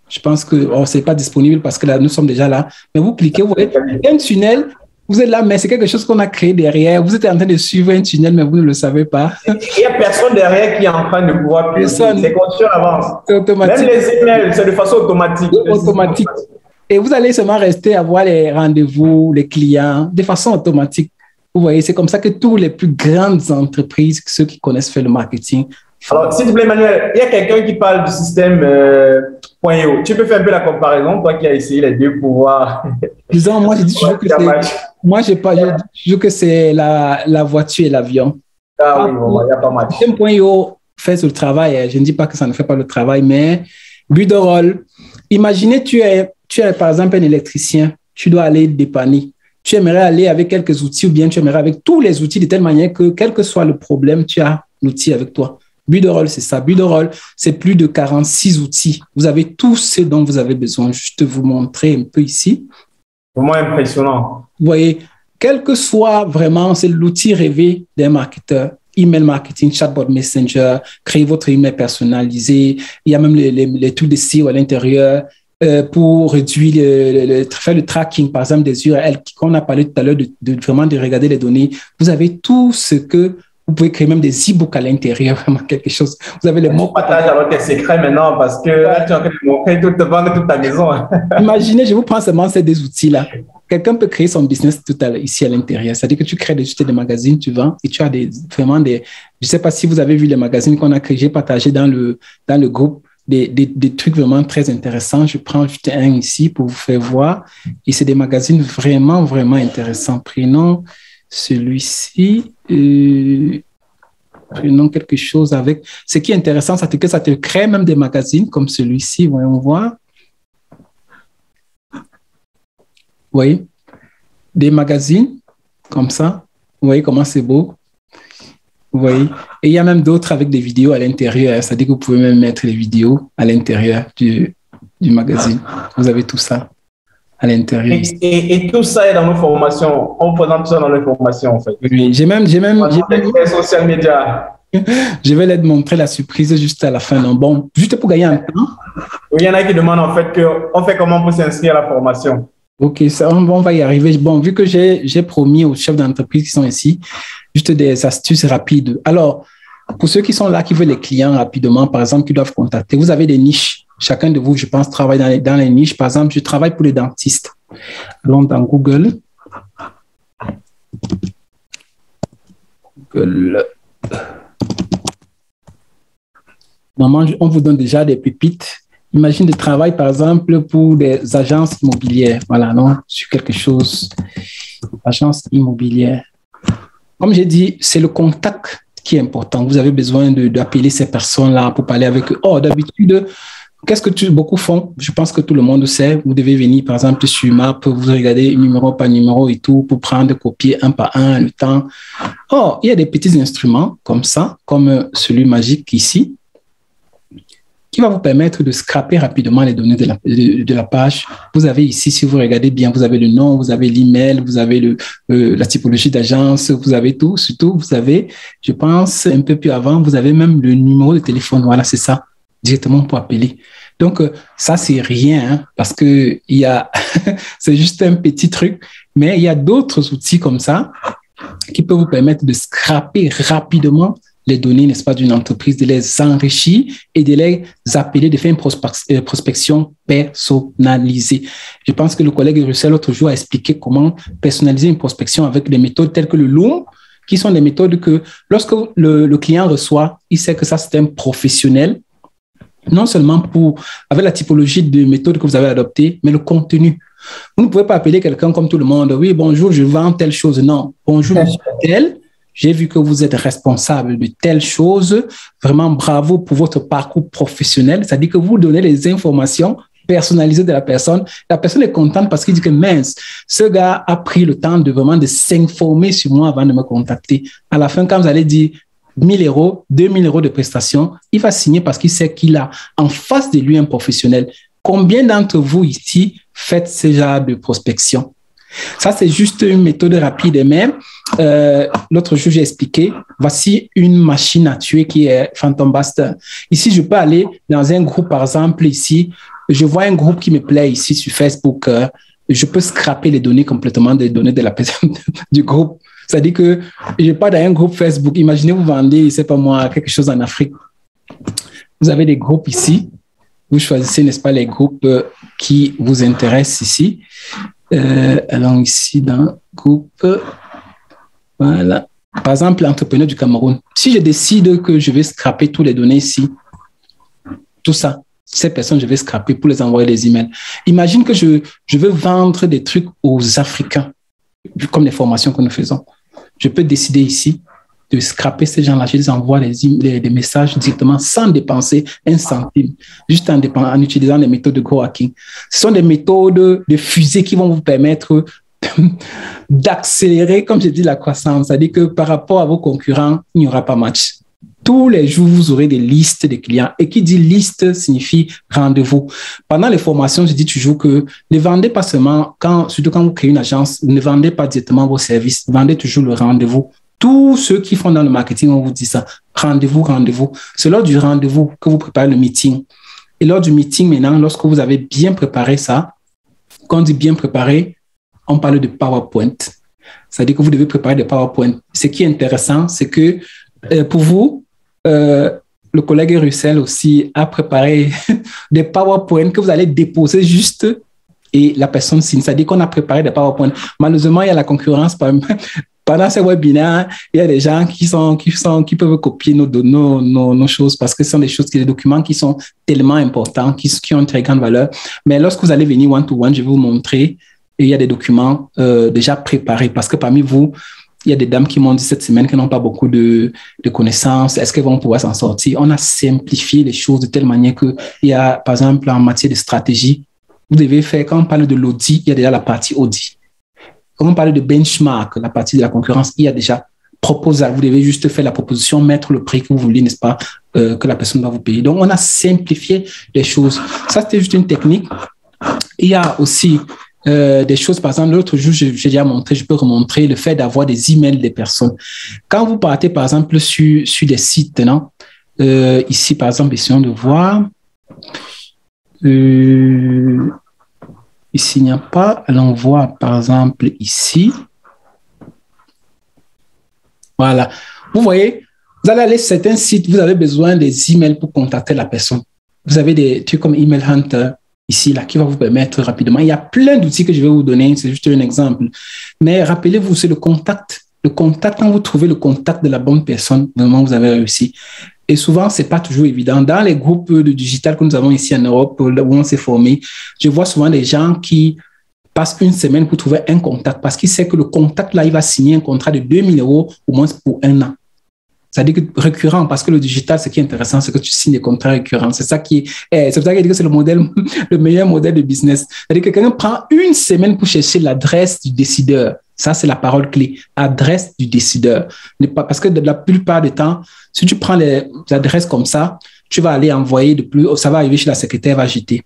Je pense que ce n'est pas disponible parce que là, nous sommes déjà là. Mais vous cliquez, vous voyez, il y a un tunnel. Vous êtes là, mais c'est quelque chose qu'on a créé derrière. Vous êtes en train de suivre un tunnel, mais vous ne le savez pas. Il n'y a personne derrière qui est en train de pouvoir payer. C'est construit à l'avance. C'est automatique. Même les emails, c'est de façon automatique. Automatique. Et vous allez seulement rester à voir les rendez-vous, les clients, de façon automatique. Vous voyez, c'est comme ça que toutes les plus grandes entreprises, ceux qui connaissent faire le marketing. Alors, s'il te plaît, Emmanuel, il y a quelqu'un qui parle du système .io. Tu peux faire un peu la comparaison, toi qui as essayé les deux pour voir. Disons, moi, je dis toujours que c'est la voiture et l'avion. Ah oui, bon, il n'y a pas mal. Le système .io fait le travail. Je ne dis pas que ça ne fait pas le travail, mais but de rôle. Imaginez, tu es par exemple un électricien, tu dois aller dépanner. Tu aimerais aller avec quelques outils ou bien tu aimerais avec tous les outils de telle manière que, quel que soit le problème, tu as l'outil avec toi. But de rôle, c'est ça. But de rôle, c'est plus de 46 outils. Vous avez tout ce dont vous avez besoin. Juste vous montrer un peu ici. Vraiment impressionnant. Vous voyez, quel que soit vraiment, c'est l'outil rêvé d'un marketeur. Email marketing, chatbot messenger, créer votre email personnalisé. Il y a même les trucs de SEO à l'intérieur pour réduire, faire le tracking, par exemple, des URL qu'on a parlé tout à l'heure, vraiment de regarder les données. Vous avez tout ce que vous pouvez créer même des e-books à l'intérieur, vraiment quelque chose. Vous avez les mots. Partage alors tes secrets maintenant parce que là, tu es en train de montrer toute ta maison. Imaginez, je vous prends seulement ces deux outils-là. quelqu'un peut créer son business ici à l'intérieur. C'est-à-dire que tu crées juste des magazines, tu vends et tu as vraiment des... Je ne sais pas si vous avez vu les magazines qu'on a créés, j'ai partagé dans le groupe des trucs vraiment très intéressants. Je prends juste un ici pour vous faire voir. Et c'est des magazines vraiment, vraiment intéressants. Prenons celui-ci. Prenons quelque chose avec... Ce qui est intéressant, c'est que ça te crée même des magazines comme celui-ci. Voyons voir. Vous voyez, des magazines comme ça. Vous voyez comment c'est beau. Vous voyez. Et il y a même d'autres avec des vidéos à l'intérieur. C'est-à-dire que vous pouvez même mettre les vidéos à l'intérieur du magazine. Vous avez tout ça à l'intérieur. Et tout ça est dans nos formations. On présente tout ça dans les formations, en fait. Oui, j'ai même les social media. Je vais leur montrer la surprise juste à la fin. Donc, bon, juste pour gagner un temps. Oui, il y en a qui demandent en fait on fait comment pour s'inscrire à la formation. Ok, ça, on va y arriver. Bon, vu que j'ai promis aux chefs d'entreprise qui sont ici, juste des astuces rapides. Alors, pour ceux qui sont là, qui veulent les clients rapidement, par exemple, qui doivent contacter, vous avez des niches. Chacun de vous, je pense, travaille dans les niches. Par exemple, je travaille pour les dentistes. Allons dans Google. Normalement, on vous donne déjà des pépites. Imagine de travail, par exemple, pour des agences immobilières. Voilà, non, sur quelque chose. Agence immobilière. Comme j'ai dit, c'est le contact qui est important. Vous avez besoin d'appeler ces personnes-là pour parler avec eux. Oh, d'habitude, qu'est-ce que beaucoup font? Je pense que tout le monde sait. Vous devez venir, par exemple, sur Map, vous regardez numéro par numéro et tout pour prendre, copier un par un le temps. Oh, il y a des petits instruments comme ça, comme celui magique ici, qui va vous permettre de scraper rapidement les données de la page. Vous avez ici, si vous regardez bien, vous avez le nom, vous avez l'email, vous avez la typologie d'agence, vous avez tout. Surtout, vous avez, je pense, un peu plus avant, vous avez même le numéro de téléphone. Voilà, c'est ça, directement pour appeler. Donc, ça, c'est rien, hein, parce que c'est juste un petit truc, mais il y a d'autres outils comme ça qui peuvent vous permettre de scraper rapidement les données, n'est-ce pas, d'une entreprise, de les enrichir et de les appeler, de faire une prospection personnalisée. Je pense que le collègue Russell l'autre jour a expliqué comment personnaliser une prospection avec des méthodes telles que le Loom, qui sont des méthodes que lorsque le client reçoit, il sait que ça, c'est un professionnel, non seulement avec la typologie de méthode que vous avez adoptée, mais le contenu. Vous ne pouvez pas appeler quelqu'un comme tout le monde. Oui, bonjour, je vends telle chose. Non, bonjour, monsieur tel. J'ai vu que vous êtes responsable de telle chose. Vraiment, bravo pour votre parcours professionnel. C'est-à-dire que vous donnez les informations personnalisées de la personne. La personne est contente parce qu'il dit que mince, ce gars a pris le temps de s'informer sur moi avant de me contacter. À la fin, quand vous allez dire 1 000 euros, 2 000 euros de prestations, il va signer parce qu'il sait qu'il a en face de lui un professionnel. Combien d'entre vous ici faites ce genre de prospection? Ça, c'est juste une méthode rapide. Mais l'autre jour, j'ai expliqué, voici une machine à tuer qui est Phantom Buster. Ici, je peux aller dans un groupe, par exemple, ici, je vois un groupe qui me plaît ici sur Facebook. Je peux scraper les données complètement des données de la personne du groupe. C'est-à-dire que je pars dans un groupe Facebook. Imaginez, vous vendez, je ne sais pas moi, quelque chose en Afrique. Vous avez des groupes ici. Vous choisissez, n'est-ce pas, les groupes qui vous intéressent ici. Allons ici dans groupe. Voilà. Par exemple, l'entrepreneur du Cameroun. Si je décide que je vais scraper toutes les données ici, tout ça, ces personnes, je vais scraper pour les envoyer des emails. Imagine que je veux vendre des trucs aux Africains, comme les formations que nous faisons. Je peux décider ici de scraper ces gens-là. Je les envoie des messages directement sans dépenser un centime, juste en utilisant les méthodes de growth hacking. Ce sont des méthodes de fusée qui vont vous permettre d'accélérer, comme je dis, la croissance. C'est-à-dire que par rapport à vos concurrents, il n'y aura pas match. Tous les jours, vous aurez des listes de clients. Et qui dit liste signifie rendez-vous. Pendant les formations, je dis toujours que ne vendez pas seulement, surtout quand vous créez une agence, ne vendez pas directement vos services, vendez toujours le rendez-vous. Tous ceux qui font dans le marketing, on vous dit ça. Rendez-vous, rendez-vous. C'est lors du rendez-vous que vous préparez le meeting. Et lors du meeting, maintenant, lorsque vous avez bien préparé ça, quand on dit bien préparé, on parle de PowerPoint. C'est-à-dire que vous devez préparer des PowerPoint. Ce qui est intéressant, c'est que pour vous, le collègue Russell aussi a préparé des PowerPoint que vous allez déposer juste et la personne signe. C'est-à-dire qu'on a préparé des PowerPoint. Malheureusement, il y a la concurrence. Pendant ces webinaires, il y a des gens qui peuvent copier nos choses parce que ce sont des documents qui sont tellement importants, qui ont une très grande valeur. Mais lorsque vous allez venir one-to-one, je vais vous montrer, et il y a des documents déjà préparés parce que parmi vous, il y a des dames qui m'ont dit cette semaine qu'elles n'ont pas beaucoup de connaissances. Est-ce qu'elles vont pouvoir s'en sortir? On a simplifié les choses de telle manière qu'il y a, par exemple, en matière de stratégie, vous devez faire, quand on parle de l'audit, il y a déjà la partie audit. Quand on parle de benchmark, la partie de la concurrence, il y a déjà proposal. Vous devez juste faire la proposition, mettre le prix que vous voulez, n'est-ce pas, que la personne va vous payer. Donc, on a simplifié les choses. Ça, c'était juste une technique. Il y a aussi des choses, par exemple, l'autre jour, j'ai déjà montré, je peux remontrer le fait d'avoir des emails des personnes. Quand vous partez, par exemple, sur des sites, non? Ici, par exemple, essayons de voir. Ici, il n'y a pas. Allons voir, par exemple, ici. Voilà. Vous voyez, vous allez aller sur certains sites, vous avez besoin des emails pour contacter la personne. Vous avez des trucs comme Email Hunter, ici, là, qui va vous permettre rapidement. Il y a plein d'outils que je vais vous donner, c'est juste un exemple. Mais rappelez-vous, c'est le contact. Le contact, quand vous trouvez le contact de la bonne personne, vraiment, vous avez réussi. Et souvent, ce n'est pas toujours évident. Dans les groupes de digital que nous avons ici en Europe, où on s'est formé, je vois souvent des gens qui passent une semaine pour trouver un contact parce qu'ils savent que le contact, là, il va signer un contrat de 2 000 € au moins pour 1 an. C'est-à-dire que récurrent, parce que le digital, ce qui est intéressant, c'est que tu signes des contrats récurrents. C'est ça qui est, c'est pour ça qu'il dit que c'est le meilleur modèle de business. C'est-à-dire que quelqu'un prend une semaine pour chercher l'adresse du décideur. Ça, c'est la parole clé. Adresse du décideur. Parce que la plupart du temps, si tu prends les adresses comme ça, tu vas aller envoyer de plus, ça va arriver chez la secrétaire, va jeter.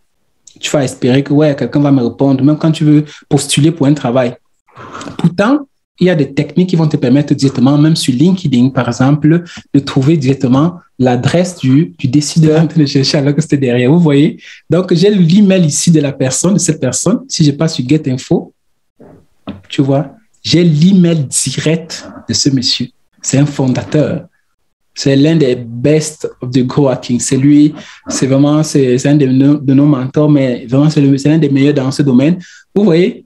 Tu vas espérer que, ouais, quelqu'un va me répondre, même quand tu veux postuler pour un travail. Pourtant, il y a des techniques qui vont te permettre directement, même sur LinkedIn, par exemple, de trouver directement l'adresse du décideur de chercher alors que c'était derrière. Vous voyez? Donc, j'ai l'email ici de cette personne. Si je passe sur Get Info, tu vois, j'ai l'email direct de ce monsieur. C'est un fondateur. C'est l'un des best of the Grow Hacking. C'est lui, c'est vraiment, c'est un de nos mentors, mais vraiment, c'est l'un des meilleurs dans ce domaine. Vous voyez?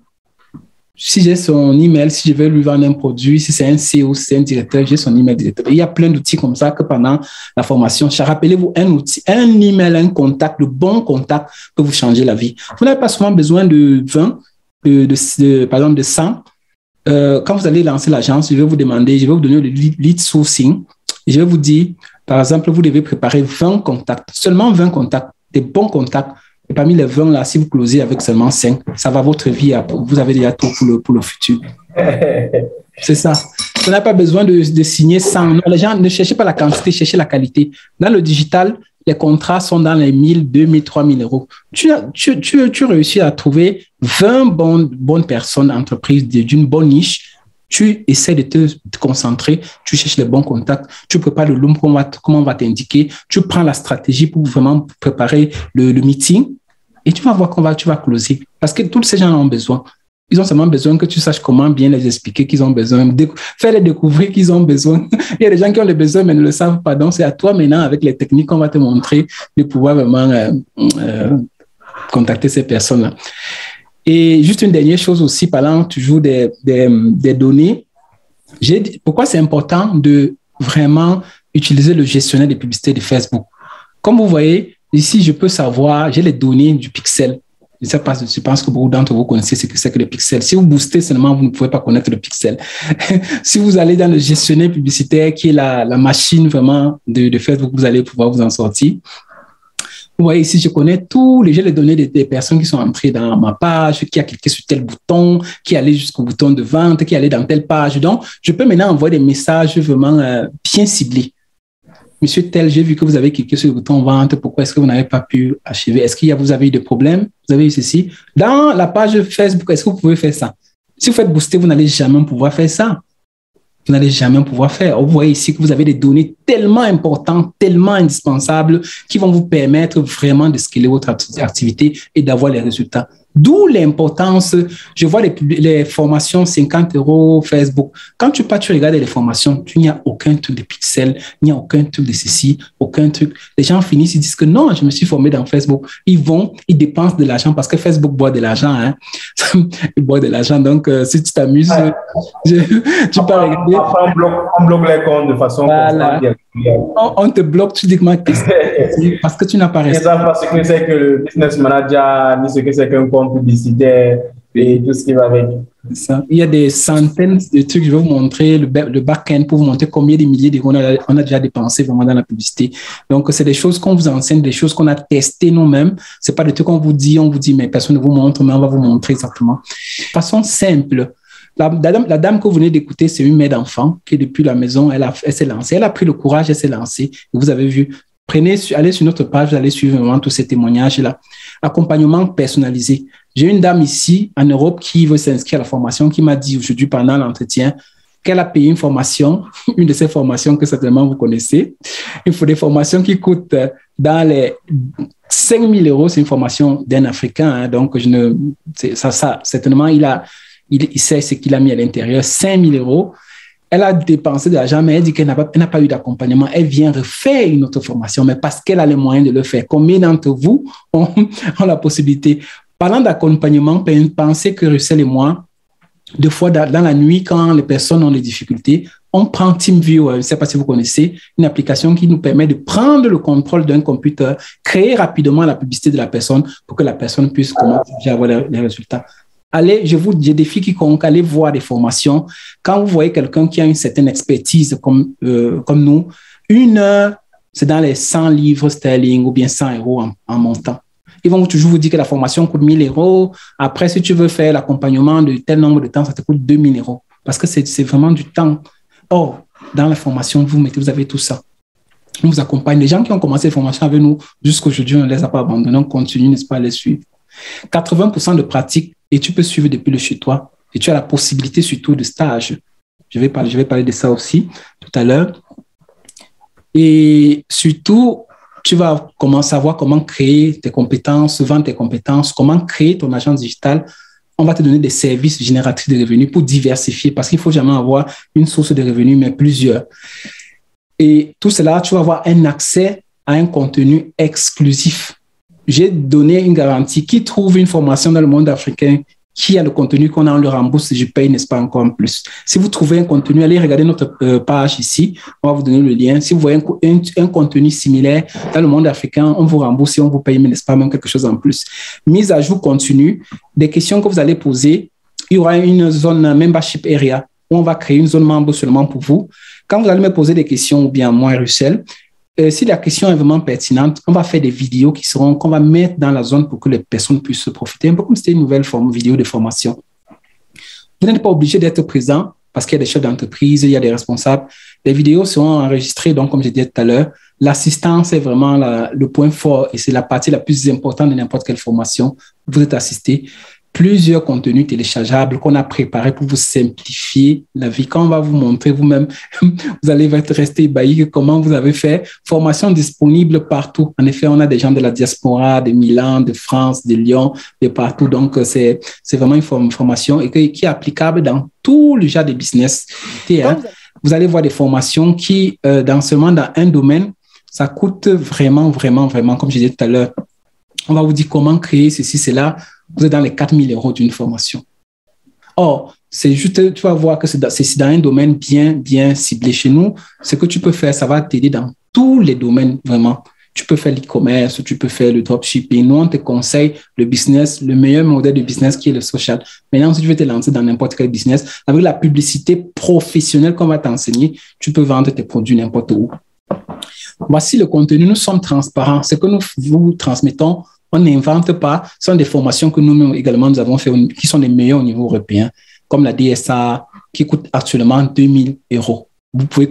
Si j'ai son email, si je veux lui vendre un produit, si c'est un CEO, si c'est un directeur, j'ai son email directeur. Il y a plein d'outils comme ça que pendant la formation, rappelez-vous, un outil, un email, un contact, le bon contact peut vous changer la vie. Vous n'avez pas souvent besoin de 20, par exemple de 100. Quand vous allez lancer l'agence, je vais vous donner le lead sourcing. Et je vais vous dire, par exemple, vous devez préparer 20 contacts, seulement 20 contacts, des bons contacts. Et parmi les 20 là, si vous closez avec seulement 5, ça va votre vie. Vous avez déjà tout pour le futur. C'est ça. Vous n'avez pas besoin de signer 100. Non, les gens ne cherchez pas la quantité, cherchez la qualité. Dans le digital, les contrats sont dans les 1 000, 2 000, 3 000 €. Tu réussis à trouver 20 bonnes personnes, entreprises d'une bonne niche. Tu essaies de te concentrer, tu cherches les bons contacts, tu prépares le loom, comment on va t'indiquer, tu prends la stratégie pour vraiment préparer le meeting et tu vas voir tu vas closer. Parce que tous ces gens ont besoin. Ils ont seulement besoin que tu saches comment bien les expliquer qu'ils ont besoin, faire les découvrir qu'ils ont besoin. Il y a des gens qui ont les besoins mais ne le savent pas. Donc, c'est à toi maintenant, avec les techniques qu'on va te montrer, de pouvoir vraiment contacter ces personnes-là. Et juste une dernière chose aussi, parlant toujours des données, pourquoi c'est important de vraiment utiliser le gestionnaire de publicité de Facebook. Comme vous voyez, ici, je peux savoir, j'ai les données du pixel. Je pense que beaucoup d'entre vous connaissez ce que c'est que le pixel. Si vous boostez seulement, vous ne pouvez pas connaître le pixel. Si vous allez dans le gestionnaire publicitaire, qui est la machine vraiment de Facebook, vous allez pouvoir vous en sortir. Vous voyez ici, je connais j'ai les données des personnes qui sont entrées dans ma page, qui a cliqué sur tel bouton, qui est allé jusqu'au bouton de vente, qui est allé dans telle page. Donc, je peux maintenant envoyer des messages vraiment bien ciblés. Monsieur tel, j'ai vu que vous avez cliqué sur le bouton vente. Pourquoi est-ce que vous n'avez pas pu achever? Est-ce que vous avez eu des problèmes? Vous avez eu ceci? Dans la page Facebook, est-ce que vous pouvez faire ça? Si vous faites booster, vous n'allez jamais pouvoir faire ça. Vous n'allez jamais pouvoir faire. Vous voyez ici que vous avez des données tellement importantes, tellement indispensables, qui vont vous permettre vraiment de scaler votre activité et d'avoir les résultats. D'où l'importance, je vois les formations 50 € Facebook. Quand tu pars, tu regardes les formations, tu n'y a aucun truc de pixels, il n'y a aucun truc de ceci, aucun truc. Les gens finissent, ils disent que non, je me suis formé dans Facebook. Ils vont, ils dépensent de l'argent parce que Facebook boit de l'argent. Hein. Il boit de l'argent. Donc, si tu t'amuses, tu peux regarder. On bloque les comptes de façon voilà. On te bloque, tu dis que parce que tu n'as pas resté. C'est ça, parce que c'est que le business manager, ni ce que c'est qu'un compte publicitaire et tout ce qui va avec. Ça. Il y a des centaines de trucs, je vais vous montrer le back-end pour vous montrer combien de milliers d'euros on a déjà dépensé vraiment dans la publicité. Donc, c'est des choses qu'on vous enseigne, des choses qu'on a testées nous-mêmes. C'est pas des trucs qu'on vous dit, mais personne ne vous montre, mais on va vous montrer exactement. De façon simple. La dame que vous venez d'écouter, c'est une mère d'enfant qui, depuis la maison, elle s'est lancée. Elle a pris le courage, elle s'est lancée. Et vous avez vu, allez sur notre page, vous allez suivre vraiment tous ces témoignages-là. Accompagnement personnalisé. J'ai une dame ici, en Europe, qui veut s'inscrire à la formation, qui m'a dit aujourd'hui pendant l'entretien qu'elle a payé une formation, une de ces formations que certainement vous connaissez. Il faut des formations qui coûtent dans les 5 000 €. C'est une formation d'un Africain. Hein, donc, certainement, il sait ce qu'il a mis à l'intérieur, 5 000 €. Elle a dépensé de l'argent, mais elle dit qu'elle n'a pas eu d'accompagnement. Elle vient refaire une autre formation, mais parce qu'elle a les moyens de le faire. Combien d'entre vous ont la possibilité? Parlant d'accompagnement, pensez que Russell et moi, deux fois dans la nuit, quand les personnes ont des difficultés, on prend TeamViewer, je ne sais pas si vous connaissez, une application qui nous permet de prendre le contrôle d'un computer, créer rapidement la publicité de la personne pour que la personne puisse commencer à avoir les résultats. Allez, je défie quiconque, allez voir des formations. Quand vous voyez quelqu'un qui a une certaine expertise comme nous, 1 heure, c'est dans les 100 livres sterling ou bien 100 € en montant. Ils vont toujours vous dire que la formation coûte 1 000 €. Après, si tu veux faire l'accompagnement de tel nombre de temps, ça te coûte 2 000 € parce que c'est vraiment du temps. Or, dans la formation, vous avez tout ça. On vous accompagne. Les gens qui ont commencé la formation avec nous jusqu'aujourd'hui, on ne les a pas abandonnés. On continue, n'est-ce pas, à les suivre. 80% de pratique et tu peux suivre depuis le chez toi. Et tu as la possibilité surtout de stage. Je vais parler de ça aussi tout à l'heure. Et surtout, tu vas savoir comment créer tes compétences, vendre tes compétences, comment créer ton agence digitale. On va te donner des services génératrices de revenus pour diversifier parce qu'il ne faut jamais avoir une source de revenus, mais plusieurs. Et tout cela, tu vas avoir un accès à un contenu exclusif. J'ai donné une garantie. Qui trouve une formation dans le monde africain qui a le contenu qu'on a, on le rembourse, je paye, n'est-ce pas, encore en plus. Si vous trouvez un contenu, allez regarder notre page ici, on va vous donner le lien. Si vous voyez un contenu similaire dans le monde africain, on vous rembourse et on vous paye, mais n'est-ce pas, même quelque chose en plus. Mise à jour continue, des questions que vous allez poser, il y aura une zone membership area où on va créer une zone membre seulement pour vous. Quand vous allez me poser des questions, ou bien moi, Russell, si la question est vraiment pertinente, on va faire des vidéos qu'on va mettre dans la zone pour que les personnes puissent se profiter. Un peu comme c'était une nouvelle vidéo de formation. Vous n'êtes pas obligé d'être présent parce qu'il y a des chefs d'entreprise, il y a des responsables. Les vidéos seront enregistrées, donc comme je disais tout à l'heure, l'assistance est vraiment le point fort et c'est la partie la plus importante de n'importe quelle formation. Vous êtes assisté. Plusieurs contenus téléchargeables qu'on a préparés pour vous simplifier la vie. Quand on va vous montrer vous-même, vous allez rester ébahi comment vous avez fait. Formation disponible partout. En effet, on a des gens de la diaspora, de Milan, de France, de Lyon, de partout. Donc, c'est vraiment une formation et qui est applicable dans tout le genre de business. Vous allez voir des formations qui, seulement dans un domaine, ça coûte vraiment, vraiment, vraiment, comme je disais tout à l'heure. On va vous dire comment créer ceci, cela. Vous êtes dans les 4 000 € d'une formation. Or, c'est juste, tu vas voir que c'est dans un domaine bien ciblé. Chez nous, ce que tu peux faire, ça va t'aider dans tous les domaines, vraiment. Tu peux faire l'e-commerce, tu peux faire le dropshipping. Nous, on te conseille le business, le meilleur modèle de business qui est le social. Maintenant, si tu veux te lancer dans n'importe quel business, avec la publicité professionnelle qu'on va t'enseigner, tu peux vendre tes produits n'importe où. Voici le contenu. Nous sommes transparents. Ce que nous vous transmettons, on n'invente pas. Ce sont des formations que nous-mêmes également nous avons fait, qui sont les meilleures au niveau européen, comme la DSA, qui coûte actuellement 2 000 €. Vous pouvez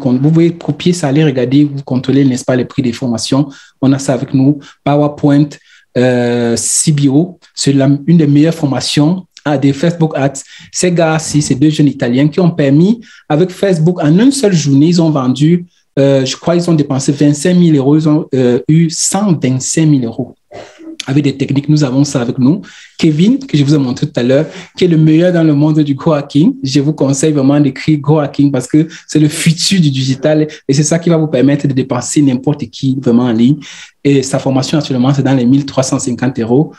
copier ça, aller regarder, vous contrôlez, n'est-ce pas, les prix des formations. On a ça avec nous. PowerPoint, CBO, c'est une des meilleures formations des Facebook Ads. Ces gars-ci, ces deux jeunes Italiens qui ont permis, avec Facebook, en une seule journée, ils ont vendu, je crois, ils ont dépensé 25 000 €, ils ont eu 125 000 €. avec des techniques. Nous avons ça avec nous. Kevin, que je vous ai montré tout à l'heure, qui est le meilleur dans le monde du co-hacking. Je vous conseille vraiment d'écrire co-hacking parce que c'est le futur du digital et c'est ça qui va vous permettre de dépenser n'importe qui vraiment en ligne. Et sa formation actuellement, c'est dans les 1350 €.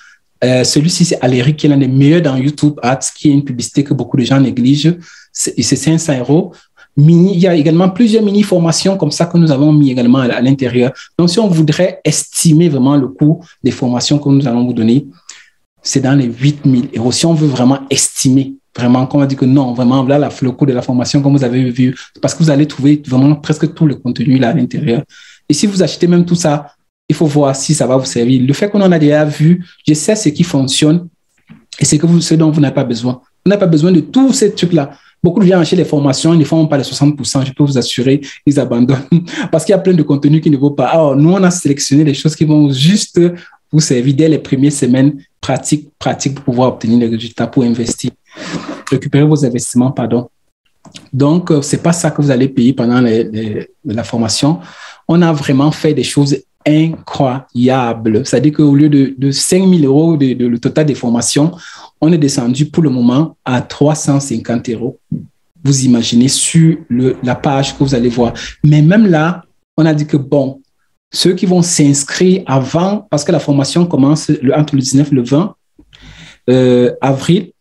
Celui-ci, c'est Aléric, qui est l'un des meilleurs dans YouTube Ads, qui est une publicité que beaucoup de gens négligent. C'est 500 €. Il y a également plusieurs mini-formations comme ça que nous avons mis également à l'intérieur. Donc, si on voudrait estimer vraiment le coût des formations que nous allons vous donner, c'est dans les 8 000 €. Si on veut vraiment estimer, vraiment, qu'on va dire que non, vraiment, là, le coût de la formation, comme vous avez vu, parce que vous allez trouver vraiment presque tout le contenu là à l'intérieur. Et si vous achetez même tout ça, il faut voir si ça va vous servir. Le fait qu'on en a déjà vu, je sais ce qui fonctionne et ce dont vous n'avez pas besoin. Vous n'avez pas besoin de tous ces trucs-là. Beaucoup de gens achètent les formations, ils ne font pas les 60%, je peux vous assurer, ils abandonnent parce qu'il y a plein de contenu qui ne vaut pas. Alors, nous, on a sélectionné des choses qui vont juste vous servir dès les premières semaines pratiques pour pouvoir obtenir des résultats, pour investir, récupérer vos investissements, pardon. Donc, ce n'est pas ça que vous allez payer pendant la formation. On a vraiment fait des choses incroyables. C'est-à-dire qu'au lieu de 5 000 € le total des formations, on est descendu pour le moment à 350 €. Vous imaginez sur la page que vous allez voir. Mais même là, on a dit que bon, ceux qui vont s'inscrire avant, parce que la formation commence entre le 19 et le 20 avril.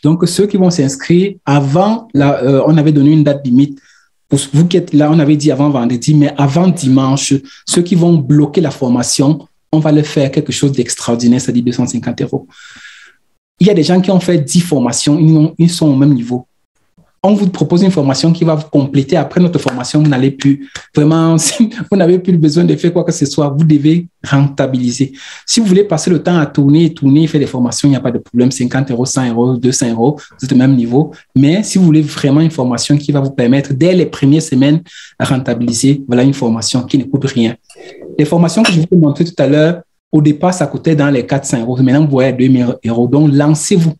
Donc, ceux qui vont s'inscrire avant, on avait donné une date limite. Pour vous qui êtes là, on avait dit avant vendredi, mais avant dimanche, ceux qui vont bloquer la formation, on va leur faire quelque chose d'extraordinaire, c'est-à-dire 250 €. Il y a des gens qui ont fait 10 formations, ils sont au même niveau. On vous propose une formation qui va vous compléter. Après notre formation, vous n'allez plus vraiment, vous n'avez plus besoin de faire quoi que ce soit. Vous devez rentabiliser. Si vous voulez passer le temps à tourner, faire des formations, il n'y a pas de problème. 50 €, 100 €, 200 €, vous êtes au même niveau. Mais si vous voulez vraiment une formation qui va vous permettre, dès les premières semaines, à rentabiliser, voilà une formation qui ne coûte rien. Les formations que je vous ai montrées tout à l'heure, au départ, ça coûtait dans les 400 €. Maintenant, vous voyez 2 000 €. Donc, lancez-vous.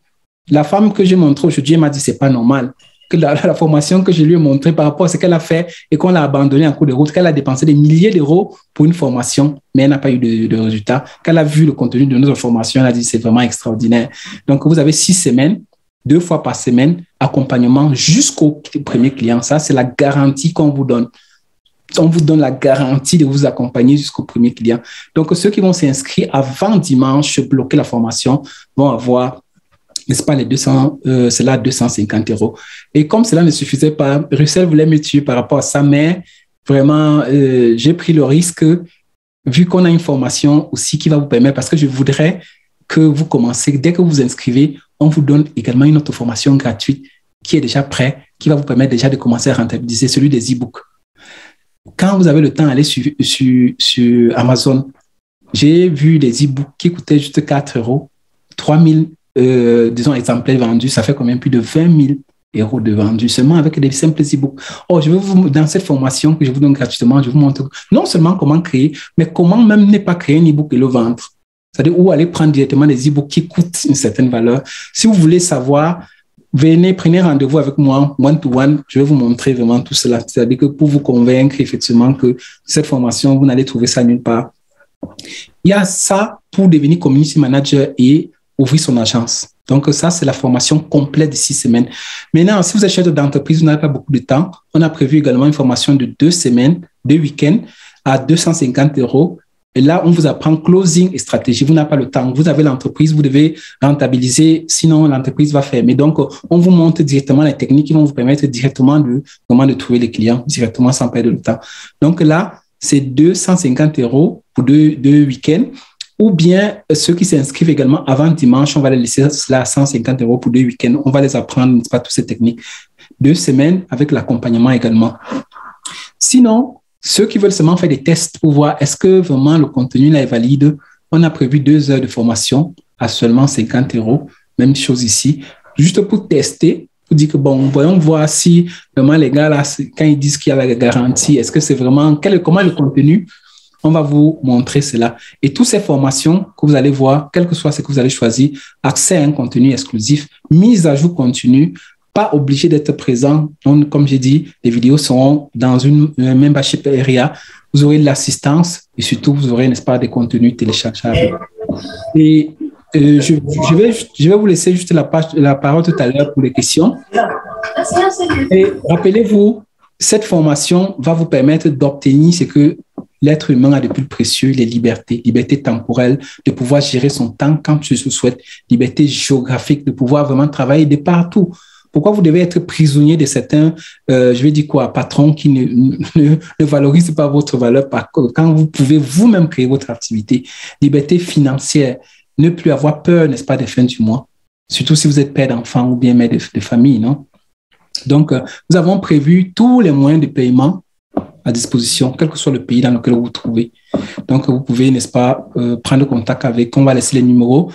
La femme que j'ai montrée aujourd'hui, elle m'a dit, c'est pas normal. Que la formation que je lui ai montrée par rapport à ce qu'elle a fait et qu'on l'a abandonnée en cours de route, qu'elle a dépensé des milliers d'euros pour une formation, mais elle n'a pas eu de résultat. Qu'elle a vu le contenu de notre formation, elle a dit c'est vraiment extraordinaire. Donc, vous avez 6 semaines, 2 fois par semaine, accompagnement jusqu'au premier client. Ça, c'est la garantie qu'on vous donne. On vous donne la garantie de vous accompagner jusqu'au premier client. Donc, ceux qui vont s'inscrire avant dimanche, bloquer la formation, vont avoir, n'est-ce pas, c'est là 250 €. Et comme cela ne suffisait pas, Russell voulait me tuer par rapport à ça, mais vraiment, j'ai pris le risque, vu qu'on a une formation aussi qui va vous permettre, parce que je voudrais que vous commencez, dès que vous vous inscrivez, on vous donne également une autre formation gratuite qui est déjà prête, qui va vous permettre déjà de commencer à rentabiliser, celui des e-books. Quand vous avez le temps d'aller sur Amazon, j'ai vu des e-books qui coûtaient juste 4 €, 3 000 disons, exemplaires vendus, ça fait quand même plus de 20 000 € de vendus, seulement avec des simples e-books. Oh, dans cette formation que je vous donne gratuitement, je vous montre non seulement comment créer, mais comment même ne pas créer un e-book et le vendre. C'est-à-dire où aller prendre directement des e-books qui coûtent une certaine valeur. Si vous voulez savoir, prenez rendez-vous avec moi, one-to-one, je vais vous montrer vraiment tout cela. C'est-à-dire que pour vous convaincre effectivement que cette formation, vous n'allez trouver ça nulle part. Il y a ça pour devenir community manager et ouvrir son agence. Donc, ça, c'est la formation complète de 6 semaines. Maintenant, si vous êtes chef d'entreprise, vous n'avez pas beaucoup de temps, on a prévu également une formation de 2 semaines, 2 week-ends à 250 €. Et là, on vous apprend closing et stratégie. Vous n'avez pas le temps. Vous avez l'entreprise, vous devez rentabiliser, sinon l'entreprise va fermer. Donc, on vous montre directement les techniques qui vont vous permettre directement de trouver les clients directement sans perdre de temps. Donc là, c'est 250 € pour deux week-ends. Ou bien ceux qui s'inscrivent également avant dimanche, on va les laisser cela à 150 € pour 2 week-ends. On va les apprendre, n'est-ce pas, toutes ces techniques. 2 semaines avec l'accompagnement également. Sinon, ceux qui veulent seulement faire des tests pour voir est-ce que vraiment le contenu là est valide, on a prévu 2 heures de formation à seulement 50 €. Même chose ici, juste pour tester, pour dire que bon, voyons voir si vraiment les gars là, quand ils disent qu'il y a la garantie, est-ce que c'est vraiment, comment le contenu. On va vous montrer cela. Et toutes ces formations que vous allez voir, quel que soit ce que vous allez choisir, accès à un contenu exclusif, mise à jour continue, pas obligé d'être présent. Donc, comme j'ai dit, les vidéos seront dans une membership area. Vous aurez de l'assistance et surtout, vous aurez, n'est-ce pas, des contenus téléchargeables. Et je vais vous laisser juste la parole tout à l'heure pour les questions. Et rappelez-vous, cette formation va vous permettre d'obtenir ce que l'être humain a de plus précieux, les libertés. Liberté temporelle, de pouvoir gérer son temps quand tu le souhaites. Liberté géographique, de pouvoir vraiment travailler de partout. Pourquoi vous devez être prisonnier de certains, je vais dire quoi, patrons qui ne valorisent pas votre valeur quand vous pouvez vous-même créer votre activité. Liberté financière, ne plus avoir peur, n'est-ce pas, des fins du mois. Surtout si vous êtes père d'enfants ou bien mère de famille, non? Donc, nous avons prévu tous les moyens de paiement à disposition, quel que soit le pays dans lequel vous vous trouvez. Donc, vous pouvez, n'est-ce pas, prendre contact avec, on va laisser les numéros.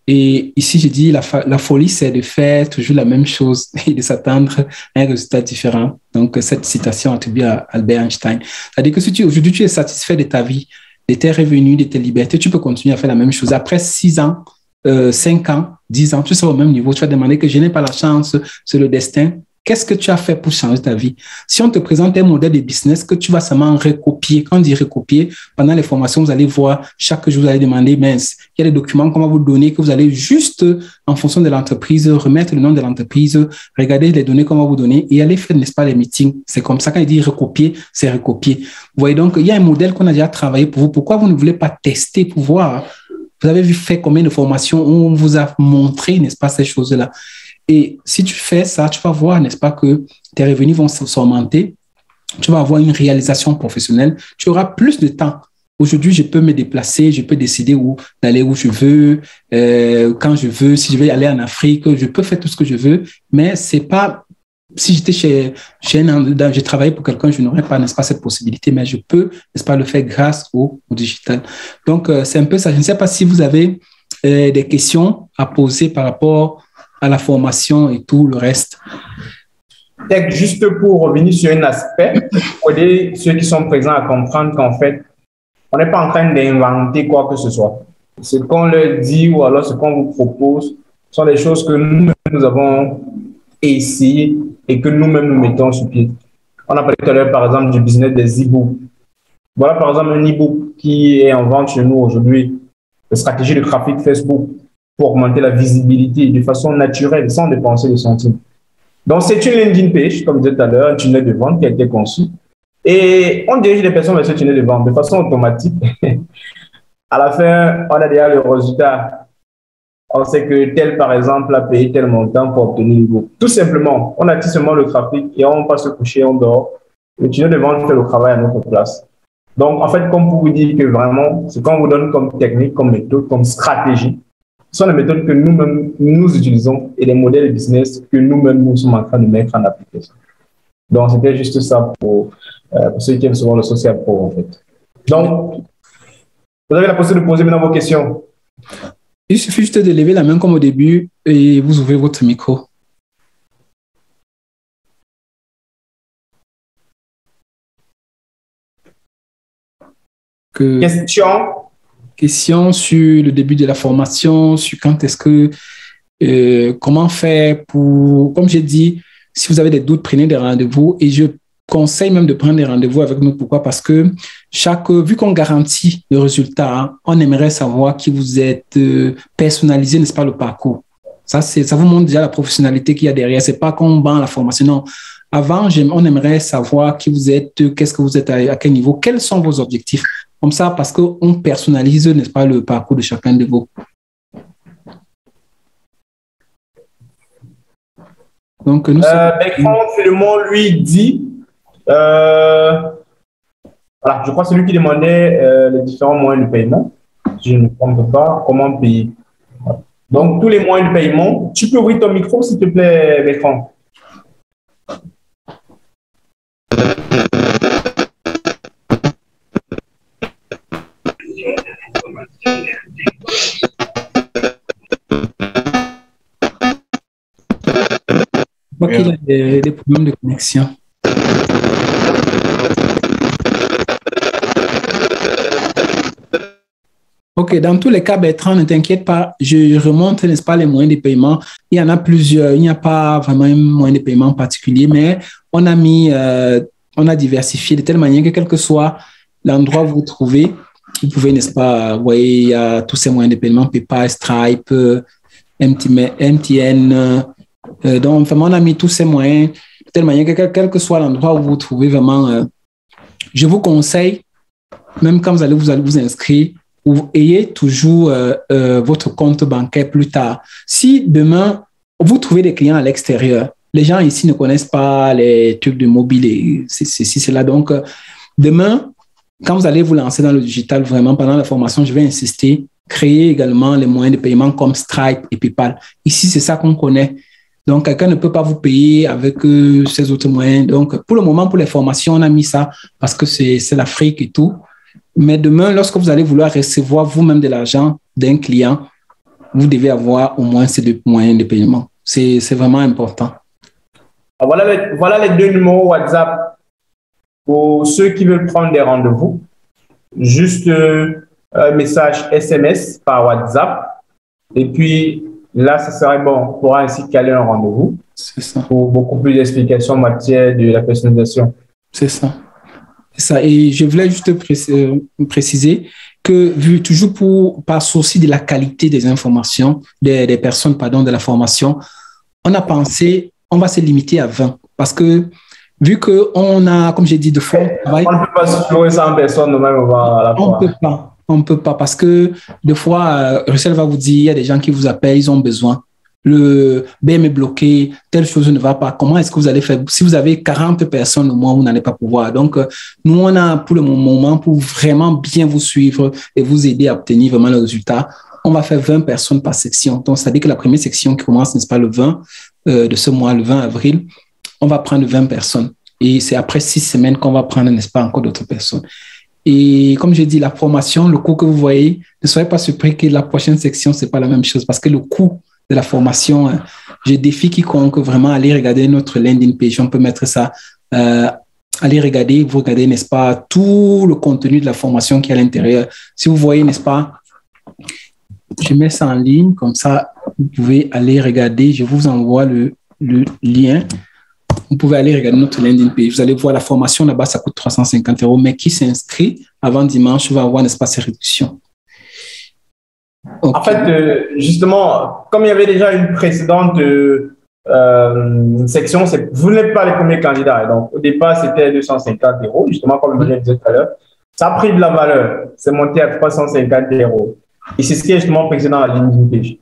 Et ici, j'ai dit, la folie, c'est de faire toujours la même chose et de s'attendre à un résultat différent. Donc, cette citation attribuée à Albert Einstein. C'est-à-dire que si aujourd'hui, tu es satisfait de ta vie, de tes revenus, de tes libertés, tu peux continuer à faire la même chose. Après 6 ans, 5 ans, 10 ans, tu seras au même niveau. Tu vas demander que je n'ai pas la chance, c'est le destin. Qu'est-ce que tu as fait pour changer ta vie? Si on te présente un modèle de business que tu vas seulement recopier, quand on dit recopier, pendant les formations, vous allez voir, chaque jour, vous allez demander, mince, il y a des documents qu'on va vous donner que vous allez juste, en fonction de l'entreprise, remettre le nom de l'entreprise, regarder les données qu'on va vous donner et aller faire, n'est-ce pas, les meetings. C'est comme ça, quand il dit recopier, c'est recopier. Vous voyez donc, il y a un modèle qu'on a déjà travaillé pour vous. Pourquoi vous ne voulez pas tester pour voir? Vous avez vu fait combien de formations où on vous a montré, n'est-ce pas, ces choses-là? Et si tu fais ça, tu vas voir, n'est-ce pas, que tes revenus vont s'augmenter. Tu vas avoir une réalisation professionnelle. Tu auras plus de temps. Aujourd'hui, je peux me déplacer, je peux décider d'aller où je veux, quand je veux. Si je vais aller en Afrique, je peux faire tout ce que je veux. Mais c'est pas, si j'étais je travaillais pour quelqu'un, je n'aurais pas, n'est-ce pas, cette possibilité. Mais je peux, n'est-ce pas, le faire grâce au digital. Donc, c'est un peu ça. Je ne sais pas si vous avez des questions à poser par rapport à la formation et tout le reste. Juste pour revenir sur un aspect, pour aider ceux qui sont présents à comprendre qu'en fait, on n'est pas en train d'inventer quoi que ce soit. Ce qu'on leur dit ou alors ce qu'on vous propose sont des choses que nous avons essayé et que nous-mêmes nous mettons sur pied. On a parlé tout à l'heure, par exemple, du business des e-books. Voilà, par exemple, un e-book qui est en vente chez nous aujourd'hui, la stratégie de trafic Facebook, pour augmenter la visibilité de façon naturelle, sans dépenser des centimes. Donc, c'est une landing page, comme je disais tout à l'heure, un tunnel de vente qui a été conçu. Et on dirige les personnes vers ce tunnel de vente de façon automatique. À la fin, on a déjà le résultat. On sait que tel, par exemple, a payé tel montant pour obtenir le book. Tout simplement, on attire seulement le trafic et on passe se coucher, on dort. Le tunnel de vente fait le travail à notre place. Donc, en fait, comme pour vous dire que vraiment, ce qu'on vous donne comme technique, comme méthode, comme stratégie, ce sont les méthodes que nous-mêmes, nous utilisons et les modèles de business que nous-mêmes, nous sommes en train de mettre en application. Donc, c'était juste ça pour ceux qui aiment souvent le social pro, en fait. Donc, vous avez la possibilité de poser maintenant vos questions. Il suffit juste de lever la main comme au début et vous ouvrez votre micro. Question sur le début de la formation, sur quand est-ce que, comment faire pour, comme j'ai dit, si vous avez des doutes, prenez des rendez-vous et je conseille même de prendre des rendez-vous avec nous. Pourquoi? Parce que vu qu'on garantit le résultat, on aimerait savoir qui vous êtes, personnalisé, n'est-ce pas, le parcours. Ça vous montre déjà la professionnalité qu'il y a derrière. C'est pas qu'on vend la formation, non. Avant, on aimerait savoir qui vous êtes, qu'est-ce que vous êtes, à quel niveau, quels sont vos objectifs. Comme ça, parce qu'on personnalise, n'est-ce pas, le parcours de chacun de vous. Donc, nous Bertrand Philemon, lui, dit, voilà, je crois que c'est lui qui demandait les différents moyens de paiement. Si je ne me trompe pas, comment payer. Donc, tous les moyens de paiement. Tu peux ouvrir ton micro, s'il te plaît, Bertrand. Je crois qu'il a des problèmes de connexion. OK, dans tous les cas, Bertrand, ne t'inquiète pas, je remonte, n'est-ce pas, les moyens de paiement. Il y en a plusieurs, il n'y a pas vraiment un moyen de paiement particulier, mais on a diversifié de telle manière que quel que soit l'endroit où vous vous trouvez, vous pouvez, n'est-ce pas, vous voyez, il y a tous ces moyens de paiement, PayPal, Stripe, MTN. Donc, vraiment, on a mis tous ces moyens de telle manière que quel que soit l'endroit où vous vous trouvez, vraiment, je vous conseille, même quand vous allez vous inscrire, vous ayez toujours votre compte bancaire plus tard. Si demain, vous trouvez des clients à l'extérieur, les gens ici ne connaissent pas les trucs de mobile et ceci, cela. Donc, demain, quand vous allez vous lancer dans le digital, vraiment, pendant la formation, je vais insister, créer également les moyens de paiement comme Stripe et PayPal. Ici, c'est ça qu'on connaît. Donc, quelqu'un ne peut pas vous payer avec ces autres moyens. Donc, pour le moment, pour les formations, on a mis ça parce que c'est l'Afrique et tout. Mais demain, lorsque vous allez vouloir recevoir vous-même de l'argent d'un client, vous devez avoir au moins ces deux moyens de paiement. C'est vraiment important. Voilà les deux numéros WhatsApp pour ceux qui veulent prendre des rendez-vous. Juste un message SMS par WhatsApp. Et puis, là, ce serait bon. On pourra ainsi caler un rendez-vous. C'est ça. Pour beaucoup plus d'explications en matière de la personnalisation. C'est ça. Ça. Et je voulais juste préciser que, vu toujours par souci de la qualité des informations, des personnes, de la formation, on a pensé, on va se limiter à 20. Parce que, vu qu'on a, comme j'ai dit, de fois, on ne peut pas se 100 personnes nous-mêmes à la fois. On ne peut pas parce que, des fois, Russell va vous dire, il y a des gens qui vous appellent, ils ont besoin. Le BM est bloqué, telle chose ne va pas. Comment est-ce que vous allez faire? Si vous avez 40 personnes au moins, vous n'allez pas pouvoir. Donc, nous, on a pour le moment, pour vraiment bien vous suivre et vous aider à obtenir vraiment le résultat, on va faire 20 personnes par section. Donc, c'est-à-dire que la première section qui commence, n'est-ce pas, le 20 de ce mois, le 20 avril, on va prendre 20 personnes. Et c'est après 6 semaines qu'on va prendre, n'est-ce pas, encore d'autres personnes. Et comme je dis, la formation, le coût que vous voyez, ne soyez pas surpris que la prochaine section, ce n'est pas la même chose parce que le coût de la formation, je défie quiconque vraiment aller regarder notre landing page. On peut mettre ça, aller regarder, vous regardez, n'est-ce pas, tout le contenu de la formation qui est à l'intérieur. Si vous voyez, n'est-ce pas, je mets ça en ligne, comme ça, vous pouvez aller regarder. Je vous envoie le lien. Vous pouvez aller regarder notre landing page. Vous allez voir la formation là-bas, ça coûte 350 €, mais qui s'inscrit avant dimanche va avoir, n'est-ce pas, ces réductions. Okay. En fait, justement, comme il y avait déjà une précédente section, vous n'êtes pas les premiers candidats. Donc, au départ, c'était 250 €, justement, comme je le disais tout à l'heure. Ça a pris de la valeur. C'est monté à 350 €. Et c'est ce qui est justement précédent à la ligne page.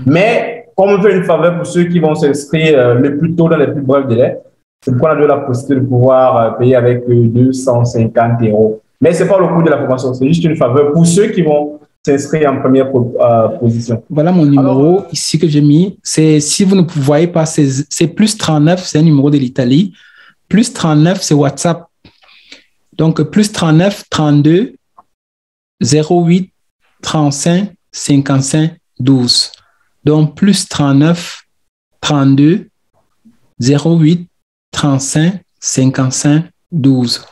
Mais, comme on fait une faveur pour ceux qui vont s'inscrire le plus tôt dans les plus brefs délais, c'est pourquoi on a la possibilité de pouvoir payer avec 250 €. Mais ce n'est pas le coût de la formation, c'est juste une faveur pour ceux qui vont s'inscrire en première position. Voilà mon numéro ici que j'ai mis. Si vous ne voyez pas, c'est plus 39, c'est un numéro de l'Italie. Plus 39, c'est WhatsApp. Donc, plus 39, 32, 08, 35, 55, 12. Donc, plus 39, 32, 08, 35, 55, 12.